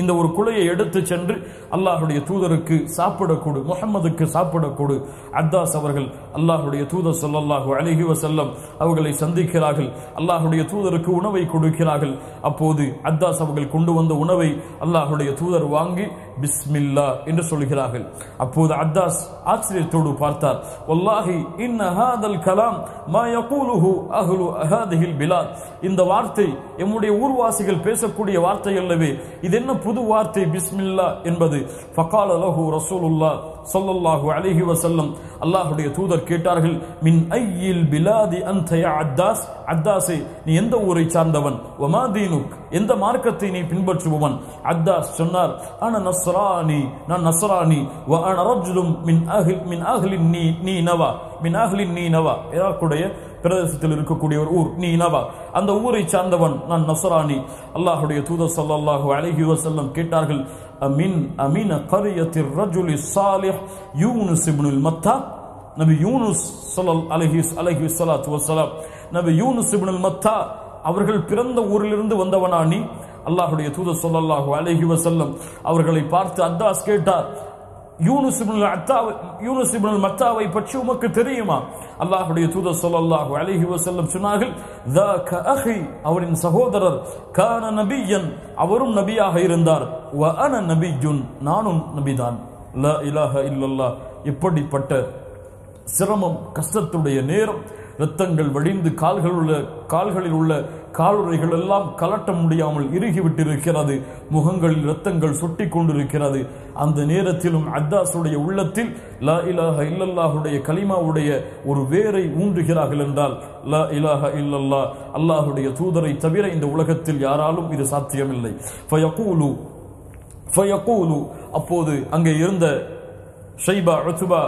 இந்த ஒரு குலையை எடுத்து சென்று அல்லாஹ்வுடைய தூதருக்கு சாப்பிடக்கூடு, முஹம்மதுக்கு சாப்பிடக்கூடு. அத்தாஸ் அவர்கள் அல்லாஹ்வுடைய தூதர் ஸல்லல்லாஹு அலைஹி வஸல்லம் அவர்களை சந்திக்கிறார்கள். அல்லாஹ்வுடைய தூதருக்கு உணவை கொடுக்கிறார்கள். அப்போது அத்தாஸ் அவர்கள் கொண்டு வந்த உணவை அல்லாஹ்வுடைய தூதர் வாங்கி பிஸ்மில்லா என்று சொல்கிறார்கள். அப்போது அத்தாஸ் ஆச்சரியத்தோடு பார்த்தார். வல்லாஹி இன்ன ஹாதல் கலாம் மா யகூலுஹு அஹ்லு ஹாதிஹில் பிலாத். இந்த வார்த்தை எம்முடைய ஊர்வாசிகள் பேசக்கூடிய வார்த்தை அல்லவே, இது என்ன புது வார்த்தை பிஸ்மில்லா என்பது. ஃபகால லஹு ரசூலுல்லாஹ் ஸல்லல்லாஹு அலைஹி வஸல்லம், அல்லாஹ்வுடைய தூதர் கேட்டார்கள், மின் ஐயில் பிலாதி அன்த யா அத்தாஸ். அத்தாஸே, நீ எந்த ஊரை சார்ந்தவன்? வமா தீனுக், எந்த மார்க்கத்தை நீ பின்பற்றுபவன்? அத்தாஸ் சொன்னார், அன நஸ்ரானி, நான் நஸ்ரானி. வ அன ரஜுலும் மின் அஹ்லின் நீனவா, மின் அஹ்லின் நீனவா, ஈராக்குடைய பிரதேசத்தில் இருக்கக்கூடிய ஒரு ஊர் நீனவா, அந்த ஊரை சார்ந்தவன் நான் நஸ்ரானி. அல்லாஹ்வுடைய தூதர் ஸல்லல்லாஹு அலைஹி வஸல்லம் கேட்டார்கள், அமீன கரியத்திர் ரஜுலி சாலிஹ் யூனுஸ் இப்னுல் மத்தா. நபி யூனுஸ் அலைஹி ஸலாத்து வஸலாம், நபி யூனுஸ் இப்னுல் மத்தா அவர்கள் பிறந்த ஊரிலிருந்து வந்தவனா நீ? அல்லாஹ்வுடைய தூதர் ஸல்லல்லாஹு அலைஹி வஸல்லம் அவர்களை பார்த்து அத்தாஸ் கேட்டார், யூனுஸ் இப்னுல் மத்தாவை பற்றி உமக்கு தெரியுமா? அல்லாஹ்வுடைய தூதர் ஸல்லல்லாஹு அலைஹி வஸல்லம் சொன்னார்கள், ذاك اخي, அவரின் சகோதரர், கான நபியன், அவரும் நபியாக இருந்தார், வ அன நபியுன், நானும் நபிதான். லா இலாஹ இல்லல்லாஹ். இப்படிப்பட்ட சிரமம், கஷ்டத்துடைய நேரம், இரத்தங்கள் வடிந்து கால்களில் உள்ள காலுறைகள் எல்லாம் கலட்ட முடியாமல் இறுகிவிட்டிருக்கிறது, முகங்களில் இரத்தங்கள் சொட்டி கொண்டிருக்கிறது. அந்த நேரத்திலும் அத்தாஸுடைய உள்ளத்தில் லா இலாஹ இல்லல்லாஹுடைய கலிமாவுடைய ஒரு வேரை ஊன்றுகிறார்கள் என்றால், லா இலாஹ இல்லல்லாஹ், அல்லாஹுடைய தூதரை தவிர இந்த உலகத்தில் யாராலும் இது சாத்தியமில்லை. ஃபயகூலு, அப்போது அங்கே இருந்த ஷைபா உத்பா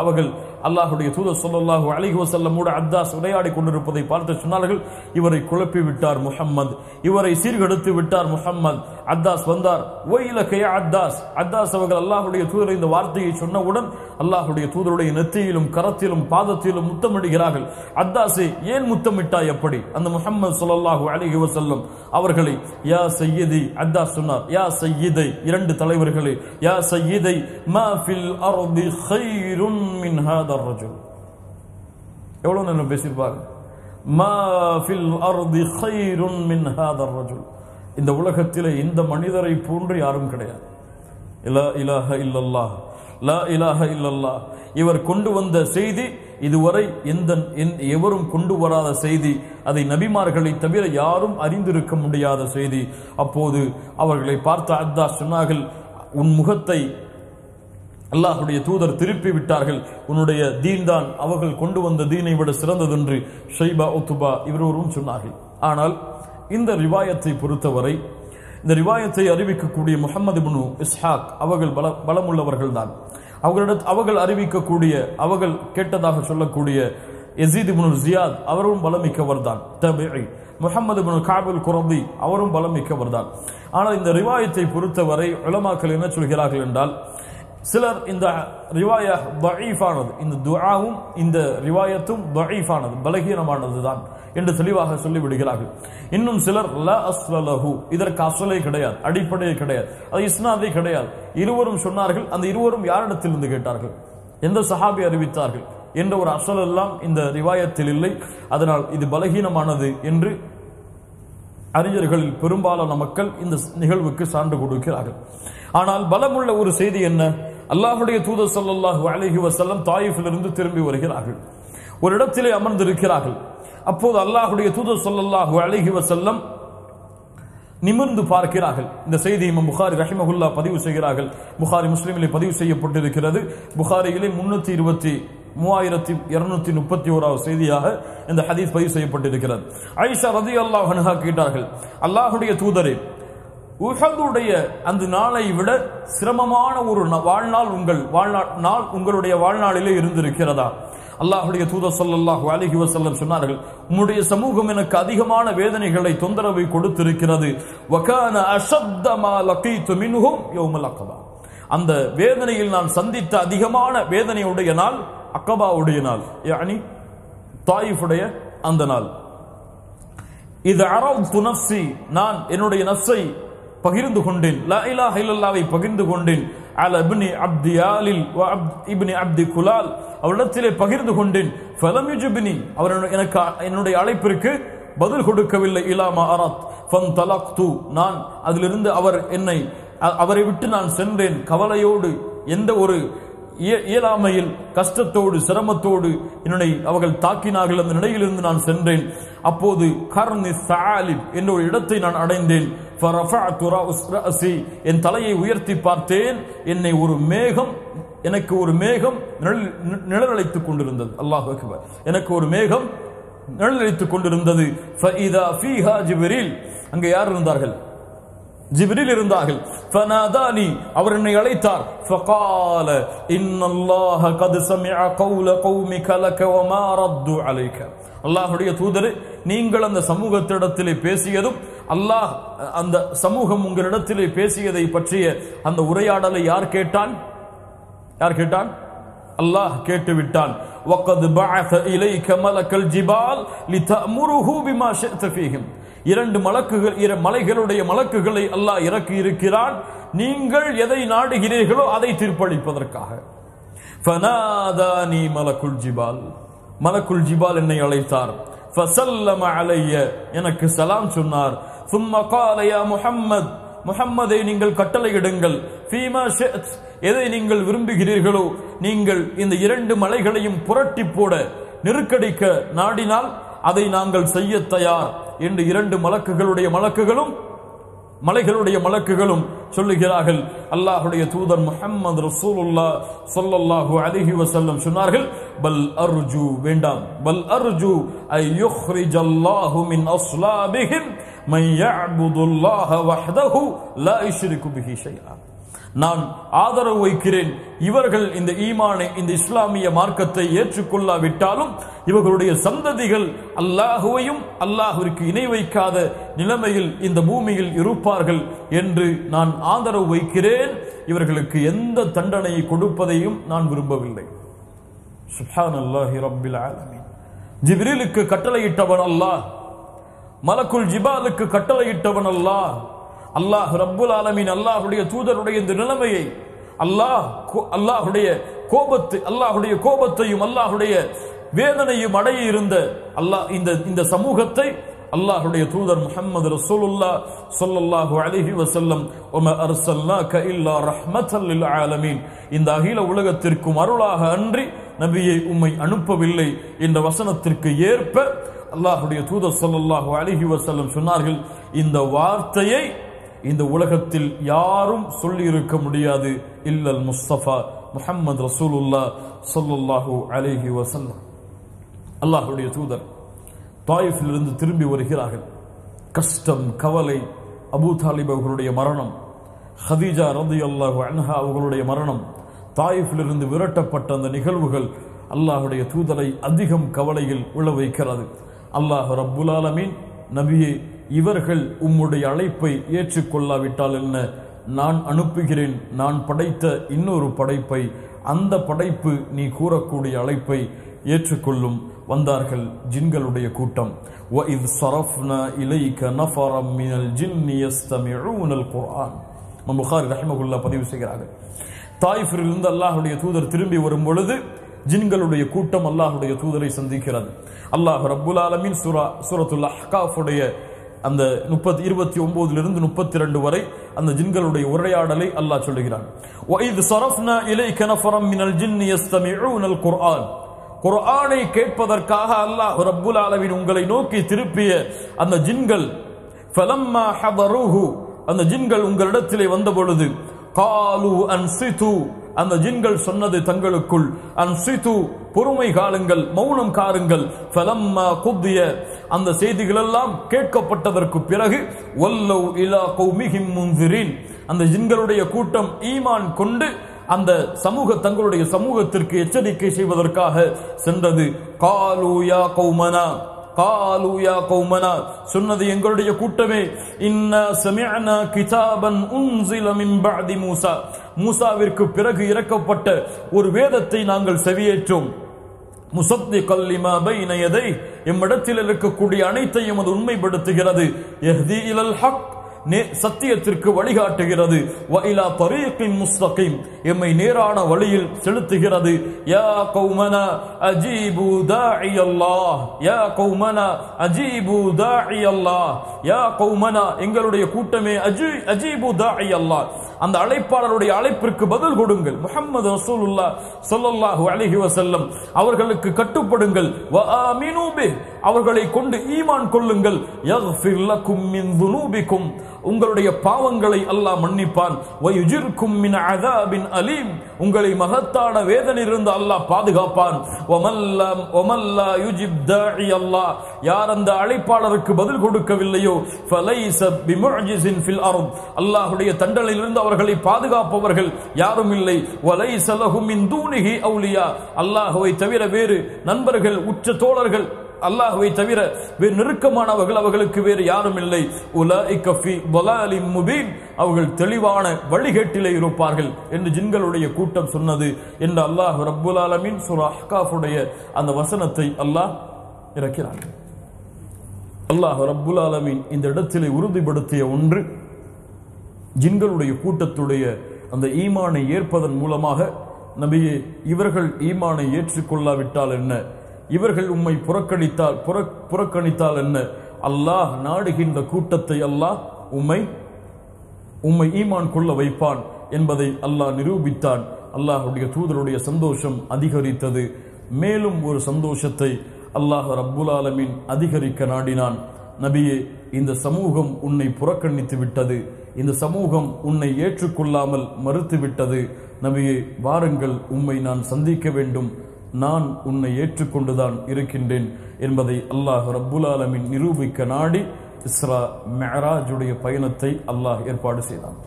அவர்கள் அல்லாஹ்வுடைய தூதர் ஸல்லல்லாஹு அலைஹி வஸல்லமோடு அத்தாஸ் உரையாடி கொண்டிருப்பதை பார்த்து சொன்னார்கள், இவரை குழப்பி விட்டார் முஹம்மது, இவரை சீர்கெடுத்து விட்டார் முஹம்மது. அத்தாஸ் வந்தார். வயிலக யா அத்தாஸ். அத்தாஸ் அவர்கள் அல்லாஹ்வுடைய தூதர் இந்த வார்த்தையை சொன்னவுடன் அல்லாஹ்வுடைய தூதருடைய நெத்தியிலும் கரத்திலும் பாதத்திலும் முத்தமிடுகிறார்கள். அத்தாஸே, ஏன் முத்தமிட்டாய் எப்படி? அந்த முஹம்மது ஸல்லல்லாஹு அலைஹி வஸல்லம் அவர்களை யா சய்யிதி, அத்தாஸ் சொன்னார், யா சய்யிதை, இரண்டு தலைவர்களே, யா சய்யிதை, மா ஃபில் அர்தி கைருன் மின் ஹாதர் ரஜுல். எவ்வளவு நேரம் பேசியிருப்பாங்க. மா ஃபில் அர்தி கைருன் மின் ஹாதர் ரஜுல். இந்த உலகத்திலே இந்த மனிதரை போன்று யாரும் கிடையாது. லா இலாஹ இல்லல்லாஹ், லா இலாஹ இல்லல்லாஹ். இவர் கொண்டு வந்த செய்தி இதுவரை எவரும் கொண்டு வராத செய்தி, அதை நபிமார்களை தவிர யாரும் அறிந்திருக்க முடியாத செய்தி. அப்போது அவர்களை பார்த்த அத்தாஸ் சொன்னார்கள், உன் முகத்தை அல்லாஹ்வுடைய தூதர் திருப்பி விட்டார்கள், உன்னுடைய தீன் தான் அவர்கள் கொண்டு வந்த தீனை விட சிறந்ததென்று ஷைபா உத்பா இவரும் சொன்னார்கள். ஆனால் இந்த ரிவாயத்தை பொறுத்தவரை, இந்த ரிவாயத்தை அறிவிக்கக்கூடிய முஹம்மது இப்னு இஸ்ஹாக் அவர்கள் பலமுள்ளவர்கள் தான். அவர்கள் அறிவிக்கக்கூடிய, அவர்கள் கேட்டதாக சொல்லக்கூடிய யஸீத் இப்னு ஜியாத் அவரும் பலமிக்கவர் தான். தபிஇ முஹம்மது இப்னு கஅபுல் குரதி அவரும் பலமிக்கவர் தான். ஆனால் இந்த ரிவாயத்தை பொறுத்தவரை உலமாக்கள் என்ன சொல்கிறார்கள் என்றால், சிலர் இந்த ரிவாயா தஈஃபானது, இந்த துஆவும் இந்த ரிவாயத்தும் தஈஃபானது, பலகீனமானதுதான் என்று தெளிவாக சொல்லிவிடுகிறார்கள். இன்னும் சிலர் லா அஸ்லலஹு, இதற்கு அஸ்லே கிடையாது, அடிப்படையே கிடையாது, அது இஸ்னாதே கிடையாது. இருவரும் சொன்னார்கள். அந்த இருவரும் யாரிடத்திலிருந்து கேட்டார்கள், எந்த சஹாபி அறிவித்தார்கள் என்ற ஒரு அஸ்ல் எல்லாம் இந்த ரிவாயத்தில் இல்லை. அதனால் இது பலகீனமானது என்று அறிஞர்களில் பெரும்பாலான மக்கள் இந்த நிகழ்வுக்கு சான்று கொடுக்கிறார்கள். ஆனால் பலமுள்ள ஒரு செய்தி என்ன, அல்லாஹ்வுடைய தூதர் ஸல்லல்லாஹு அலைஹி வஸல்லம் தாயிஃபிலிருந்து திரும்பி வருகிறார்கள். ஒரு இடத்திலே அமர்ந்திருக்கிறார்கள். அப்போது அல்லாஹ்வுடைய தூதர் ஸல்லல்லாஹு அலைஹி வஸல்லம் நிமிர்ந்து பார்க்கிறார்கள். இந்த செய்தி இமாம் புகாரி ரஹிமஹுல்லா பதிவு செய்கிறார்கள். புகாரி முஸ்லிமிலே பதிவு செய்யப்பட்டிருக்கிறது. புகாரியிலே 3231 செய்தியாக இந்த ஹதீஸ் பதிவு செய்யப்பட்டிருக்கிறது. ஆயிஷா ரலியல்லாஹு அன்ஹா கேட்டார்கள், அல்லாஹ்வுடைய தூதரே, உஹதுடைய அந்த நாளை விட சிரமமான ஒரு வாழ்நாள் உங்களுடைய வாழ்நாளிலே இருந்திருக்கிறதா? அல்லாஹ்வுடைய தூதர் ஸல்லல்லாஹு அலைஹி வஸல்லம் சொன்னார்கள், உம்முடைய சமூகம் எனக்கு அதிகமான வேதனைகளை தொந்தரவை கொடுத்திருக்கிறது. வகான அஷத்த மா லகீது மின்ஹும் யௌமல் அக்பா, அந்த வேதனையில் நான் சந்தித்த அதிகமான வேதனையுடைய நாள் அக்கபாவுடைய நாள், யானி தாயிஃபுடைய அந்த நாள். இது அரவ்து நஃப்ஸி, நான் என்னுடைய நஃப்ஸை பகிர்ந்து கொண்டேன், லா இலாஹ இல்லல்லாஹ்வை பகிர்ந்து கொண்டேன். அல இப்னி அப்தி யாலில் வ இப்னி அப்தி குலால், அவரிடத்திலே பகிர்ந்து கொண்டேன். ஃபலம் யுஜிப்னி, அவர் எனக்கு என்னுடைய அழைப்பிற்கு பதில் கொடுக்கவில்லை. இலாமா அரத் ஃபன்தலக்து, நான் அதிலிருந்து அவரை விட்டு நான் சென்றேன். கவலையோடு, எந்த ஒரு இயலாமையில், கஷ்டத்தோடு, சிரமத்தோடு என்னை அவர்கள் தாக்கினார்கள். அந்த நிலையிலிருந்து நான் சென்றேன். அப்போது கர்னி சாலிப் என்ற ஒரு இடத்தை நான் அடைந்தேன். என் தலையை உயர்த்தி பார்த்தேன். எனக்கு ஒரு மேகம் நிழலளித்துக் கொண்டிருந்தது. அல்லாஹ் அக்பர், எனக்கு ஒரு மேகம் நிழலளித்துக் கொண்டிருந்தது. அங்கே யார் இருந்தார்கள்? ஜிப்ரீல் இருந்தார்கள். ஃபனாதானி, அவர் என்னை அழைத்தார். ஃபகால இன்னல்லாஹ கத் சமிஅ கௌல கௌமிக லக வமா ரத்து அலைக, அல்லாஹ்வுடைய தூதரே, நீங்கள் அந்த சமூகத்திடத்திலே பேசியதும் அல்லாஹ் அந்த சமூகம் உங்களிடத்திலே பேசியதை பற்றிய அந்த உரையாடலை யார் கேட்டான்? அல்லாஹ் கேட்டுவிட்டான். வகத் பஅஸ இலைக மலக்கல் ஜிபால் லிதஅமுருஹு பிமா ஷஅத ஃபீஹிம், இரண்டு மலைகளுடைய மலக்குகளை அல்லாஹ் இறக்கி இருக்கிறான், நீங்கள் எதை நாடுகிறீர்களோ அதை தீர்ப்பளிப்பதற்காக. ஃபனாதானி மலக்குல் ஜிபால், மலக்குல் ஜிபால் என்னை அழைத்தார். ஃபஸல்லம அலைய, எனக்கு சலாம் சொன்னார். ثم قال يا محمد, முஹம்மதை நீங்கள் கட்டளையிடுங்கள். ஃபீமா ஷஅத், எதை நீங்கள் விரும்புகிறீர்களோ, நீங்கள் இந்த இரண்டு மலைகளையும் புரட்டி போட, நெருக்கடிக்க நாடினால் அதை நாங்கள் செய்ய தயார் என்று இரண்டு மலைகளுடைய மலக்குகளும் சொல்லுகிறார்கள். அல்லாஹ்வுடைய தூதர் முஹம்மது ரசூலுல்லாஹ் ஸல்லல்லாஹு அலைஹி வஸல்லம் சொன்னார்கள், பல் அர்ஜு, வேண்டாம், பல் அர்ஜு ஐ யுக்ரிஜல்லாஹு மின் அஸ்லாபிஹிம் மன் யஅபுதுல்லாஹ வஹ்தஹு லா யுஷ்ரிகு பிஹி ஷைஆ, நான் ஆதரவு வைக்கிறேன், இவர்கள் இந்த ஈமானை, இந்த இஸ்லாமிய மார்க்கத்தை ஏற்றுக்கொள்ளாவிட்டாலும் இவர்களுடைய சந்ததிகள் அல்லாஹுவையும் அல்லாஹ்விற்கு இணை வைக்காத நிலைமையில் இந்த பூமியில் இருப்பார்கள் என்று நான் ஆதரவு வைக்கிறேன். இவர்களுக்கு எந்த தண்டனையை கொடுப்பதையும் நான் விரும்பவில்லை. சுப்ஹானல்லாஹி ரப்பில் ஆலமீன். ஜிப்ரீலுக்கு கட்டளையிட்டவன் அல்லாஹ், மலக்குல் ஜிபாலுக்கு கட்டளையிட்டவன் அல்லாஹ். அல்லாஹ் ரப்புல் ஆலமீன் அல்லாஹ்வுடைய தூதருடைய இந்த நிலைமையை, அல்லாஹ்வுடைய கோபத்தையும் அல்லாஹ்வுடைய வேதனையும் அடைய இருந்த இந்த சமூகத்தை அல்லாஹ்வுடைய தூதர் முஹம்மது ரசூலுல்லாஹ் ஸல்லல்லாஹு அலைஹி வஸல்லம் வமா அர்ஸல்னாக இல்லா ரஹ்மத்தல் லில் ஆலமீன், இந்த அகில உலகத்திற்கும் அருளாக அன்றி நபியை உம்மை அனுப்பவில்லை என்ற வசனத்திற்கு ஏற்ப அல்லாஹ்வுடைய தூதர் ஸல்லல்லாஹு அலைஹி வஸல்லம் சொன்னார்கள், இந்த வார்த்தையை இந்த உலகத்தில் யாரும் சொல்லி இருக்க முடியாது இல்லல் முஸ்தபா முஹம்மது ரசூலுல்லாஹ் ஸல்லல்லாஹு அலைஹி வஸல்லம். அல்லாஹ்வுடைய தூதர் தாயிஃபிலிருந்து திரும்பி வருகிறார்கள். கஷ்டம், கவலை, அபூ தாலிப் அவர்களுடைய மரணம், ஹதீஜா ரலியல்லாஹு அன்ஹா அவர்களுடைய மரணம், தாயிஃபிலிருந்து விரட்டப்பட்ட அந்த நிகழ்வுகள் அல்லாஹ்வுடைய தூதரை அதிகம் கவலையில் உழ வைக்கிறது. அல்லாஹ் ரப்புல் ஆலமீன், நபியே, இவர்கள் உம்முடைய அழைப்பை ஏற்றுக்கொள்ளாவிட்டால் என்ன, நான் அனுப்புகிறேன் நான் படைத்த இன்னொரு படைப்பை, அந்த படைப்பு நீ கூறக்கூடிய அழைப்பை ஏற்றுக்கொள்ளும். வந்தார்கள் ஜின்களுடைய கூட்டம். وَإِذْ صَرَفْنَا إِلَيْكَ نَفَرًا مِنَ الْجِنِّ يَسْتَمِعُونَ الْقُرْآنَ. புகாரி ரஹிமஹுல்லாஹ் பதிவு செய்கிறார்கள், தாயிஃபிலிருந்து அல்லாஹ்வுடைய தூதர் திரும்பி வரும் பொழுது ஜின்களுடைய கூட்டம் அல்லாஹ்வுடைய தூதரை சந்திக்கிறது. அல்லாஹ் ரப்புல் ஆலமீன் சூரத்துல் அஹ்காஃபுடைய அந்த 29 32 வரை அந்த ஜின்களுடைய உரையாடலை அல்லாஹ் சொல்லுகிறான். وَإِذْ صَرَفْنَا إِلَيْكَ نَفَرًا مِنَ الْجِنِّ يَسْتَمِعُونَ الْقُرْآنَ. குர்ஆனை கேட்பதற்காக அல்லாஹ் ரப்புல் ஆலமீன் உங்களை நோக்கி திருப்பிய அந்த ஜின்கள், ஃபலம்மா ஹதருஹு, அந்த ஜின்கள் உங்களிடத்திலே வந்த பொழுது, காலு அன்சிது, அந்த ஜின்கள் சொன்னது தங்களுக்குள், அன்சிது, பொறுமை காலுங்கள், மௌனம் காருங்கள். ஃபலம்மா குதிய, அந்த செய்திகள் எல்லாம் கேட்கப்பட்டதற்கு பிறகு, வல்லவ் இலா கௌமிஹிம் முன்சிரின், அந்த ஜின்களுடைய கூட்டம் ஈமான் கொண்டு அந்த தங்களுடைய சமூகத்திற்கு எச்சரிக்கை செய்வதற்காக சென்றது. காலு யா கௌமனா, காலு யா கௌமனா, சொன்னது எங்களுடைய கூட்டமே, இன்னா சமிஅனா கிதாபன் உன்ஸில மின் பஅதி மூசா, மூசாவிற்கு பிறகு இறக்கப்பட்ட ஒரு வேதத்தை நாங்கள் செவியேற்றோம். முஸத்திகல் லிமா பைன யதை, எம்மிடத்தில் இருக்கக்கூடிய அனைத்தையும் அது உண்மைப்படுத்துகிறது. யஹ்தி இலல் ஹக், சத்தியத்திற்கு வழிகாட்டுகிறது. வஇலா தரீகின் முஸ்தகீம், எம்மை நேரான வழியில் செலுத்துகிறது. யா கௌமனா அஜீபு தாஇ அல்லாஹ், யா கௌமனா அஜீபு தாஇ அல்லாஹ், யா கௌமனா, எங்களுடைய கூட்டமே, அஜீபு தாஇ அல்லாஹ், அந்த அழைப்பாளருடைய அழைப்பிற்கு பதில் கொடுங்கள். முஹம்மது ரசூலுல்லாஹ் ஸல்லல்லாஹு அலைஹி வஸல்லம் அவர்களுக்கு கட்டுப்படுங்கள். வ ஆமினூ பிஹ், அவர்களை கொண்டு ஈமான் கொள்ளுங்கள். யக்ஃபிர் லக்கும் மின் துனூபிக்கும், உங்களுடைய பாவங்களை அல்லாஹ் மன்னிப்பான். வயுஜிர்கும் மின் அஸாபின் அலீம், உங்களை மகத்தான வேதனையிலிருந்து அல்லாஹ் பாதுகாப்பான். வமல்லா யுஜிப் தாஇ அல்லாஹ், யார் அந்த அழைப்பாளருக்கு பதில் கொடுக்கவில்லையோ, ஃபலைஸ பிமுஅஜிஸின் ஃபில் அர்த், அல்லாஹ்வுடைய தண்டனையிலிருந்து அவர்களை பாதுகாப்பவர்கள் யாரும் இல்லை. வலைஸ லஹும் மின் தூனிஹி அவுலியா, அல்லாஹ்வை தவிர வேறு நண்பர்கள், உற்ற தோழர்கள், அல்லாஹ்வை தவிர வேறு நெருக்கமானவர்கள் அவர்களுக்கு வேறு யாரும் இல்லை. உலாயிக ஃபீ ضلالٍ முபீன், அவர்கள் தெளிவான வழிகேட்டிலே இருப்பார்கள் என்று ஜின்களுடைய கூட்டம் சொன்னது என்று அல்லாஹ் ரப்புல் ஆலமீன் சூரா அஹ்காஃபுடைய அந்த வசனத்தை அல்லாஹ் இறக்கிறார். அல்லாஹ் ரப்புல் ஆலமீன் இந்த இடத்திலே உறுதிப்படுத்திய ஒன்று, ஜின்களுடைய கூட்டத்துடைய அந்த ஈமானை ஏற்பதன் மூலமாக, நபியே, இவர்கள் ஈமானை ஏற்றுக்கொள்ளாவிட்டால் என்ன, இவர்கள் உம்மை புறக்கணித்தால் என்ன, அல்லாஹ் நாடுகின்ற கூட்டத்தை அல்லாஹ் உம்மை ஈமான் கொள்ள வைப்பான் என்பதை அல்லாஹ் நிரூபித்தான். அல்லாஹ்வுடைய தூதருடைய சந்தோஷம் அதிகரித்தது. மேலும் ஒரு சந்தோஷத்தை அல்லாஹ் ரப்புல் ஆலமீன் அதிகரிக்க நாடினான். நபியே, இந்த சமூகம் உன்னை புறக்கணித்து விட்டது, இந்த சமூகம் உன்னை ஏற்றுக்கொள்ளாமல் மறுத்துவிட்டது. நபியே, வாருங்கள், உம்மை நான் சந்திக்க வேண்டும், நான் உன்னை ஏற்றுக்கொண்டுதான் இருக்கின்றேன் என்பதை அல்லாஹ் ரப்புல் ஆலமீன் நிரூபிக்க நாடி இஸ்ரா மிஅராஜுடைய பயணத்தை அல்லாஹ் ஏற்பாடு செய்தான்.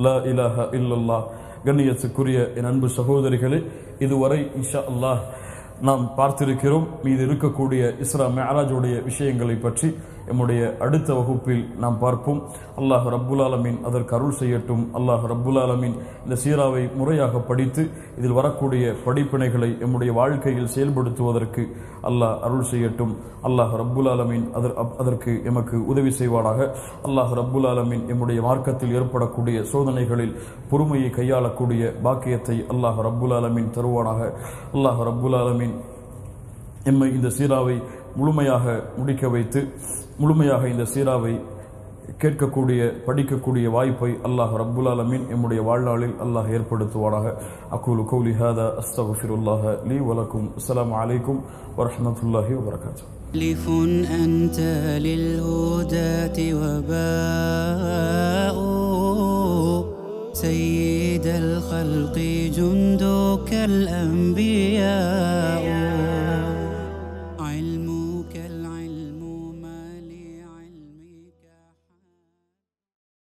லா இலாஹ இல்லல்லாஹ். கண்ணியத்துக்குரிய என் அன்பு சகோதரிகளே, இதுவரை இன்ஷா அல்லாஹ் நாம் பார்த்திருக்கிறோம். மீது இருக்கக்கூடிய இஸ்ரா மிஅராஜுடைய விஷயங்களை பற்றி எம்முடைய அடுத்த வகுப்பில் நாம் பார்ப்போம். அல்லாஹ் ரப்புல் ஆலமீன் அதற்கு அருள் செய்யட்டும். அல்லாஹ் ரப்புல் ஆலமீன் இந்த சீராவை முறையாக படித்து இதில் வரக்கூடிய படிப்பினைகளை எம்முடைய வாழ்க்கையில் செயல்படுத்துவதற்கு அல்லாஹ் அருள் செய்யட்டும். அல்லாஹ் ரப்புல் ஆலமீன் அதற்கு எமக்கு உதவி செய்வானாக. அல்லாஹ் ரப்புல் ஆலமீன் எம்முடைய மார்க்கத்தில் ஏற்படக்கூடிய சோதனைகளில் பொறுமையை கையாளக்கூடிய பாக்கியத்தை அல்லாஹ் ரப்புல் ஆலமீன் தருவானாக. அல்லாஹ் ரப்புல் ஆலமீன் எம்மை இந்த சீராவை முழுமையாக முடிக்க வைத்து, முழுமையாக இந்த சீராவை கேட்கக்கூடிய படிக்கக்கூடிய வாய்ப்பை அல்லாஹ் ரப்புல் ஆலமீன் எம்முடைய வாழ்நாளில் அல்லாஹ் ஏற்படுத்துவானாக. அகூலு கௌலி ஹாதா அஸ்தக்ஃபிருல்லாஹ லீ வலக்கும். அஸ்ஸலாமு அலைக்கும் வரஹ்மத்துல்லாஹி வபரகாத்துஹு. لف أنت للهداة وباء سيد الخلق جندك الأنبياء.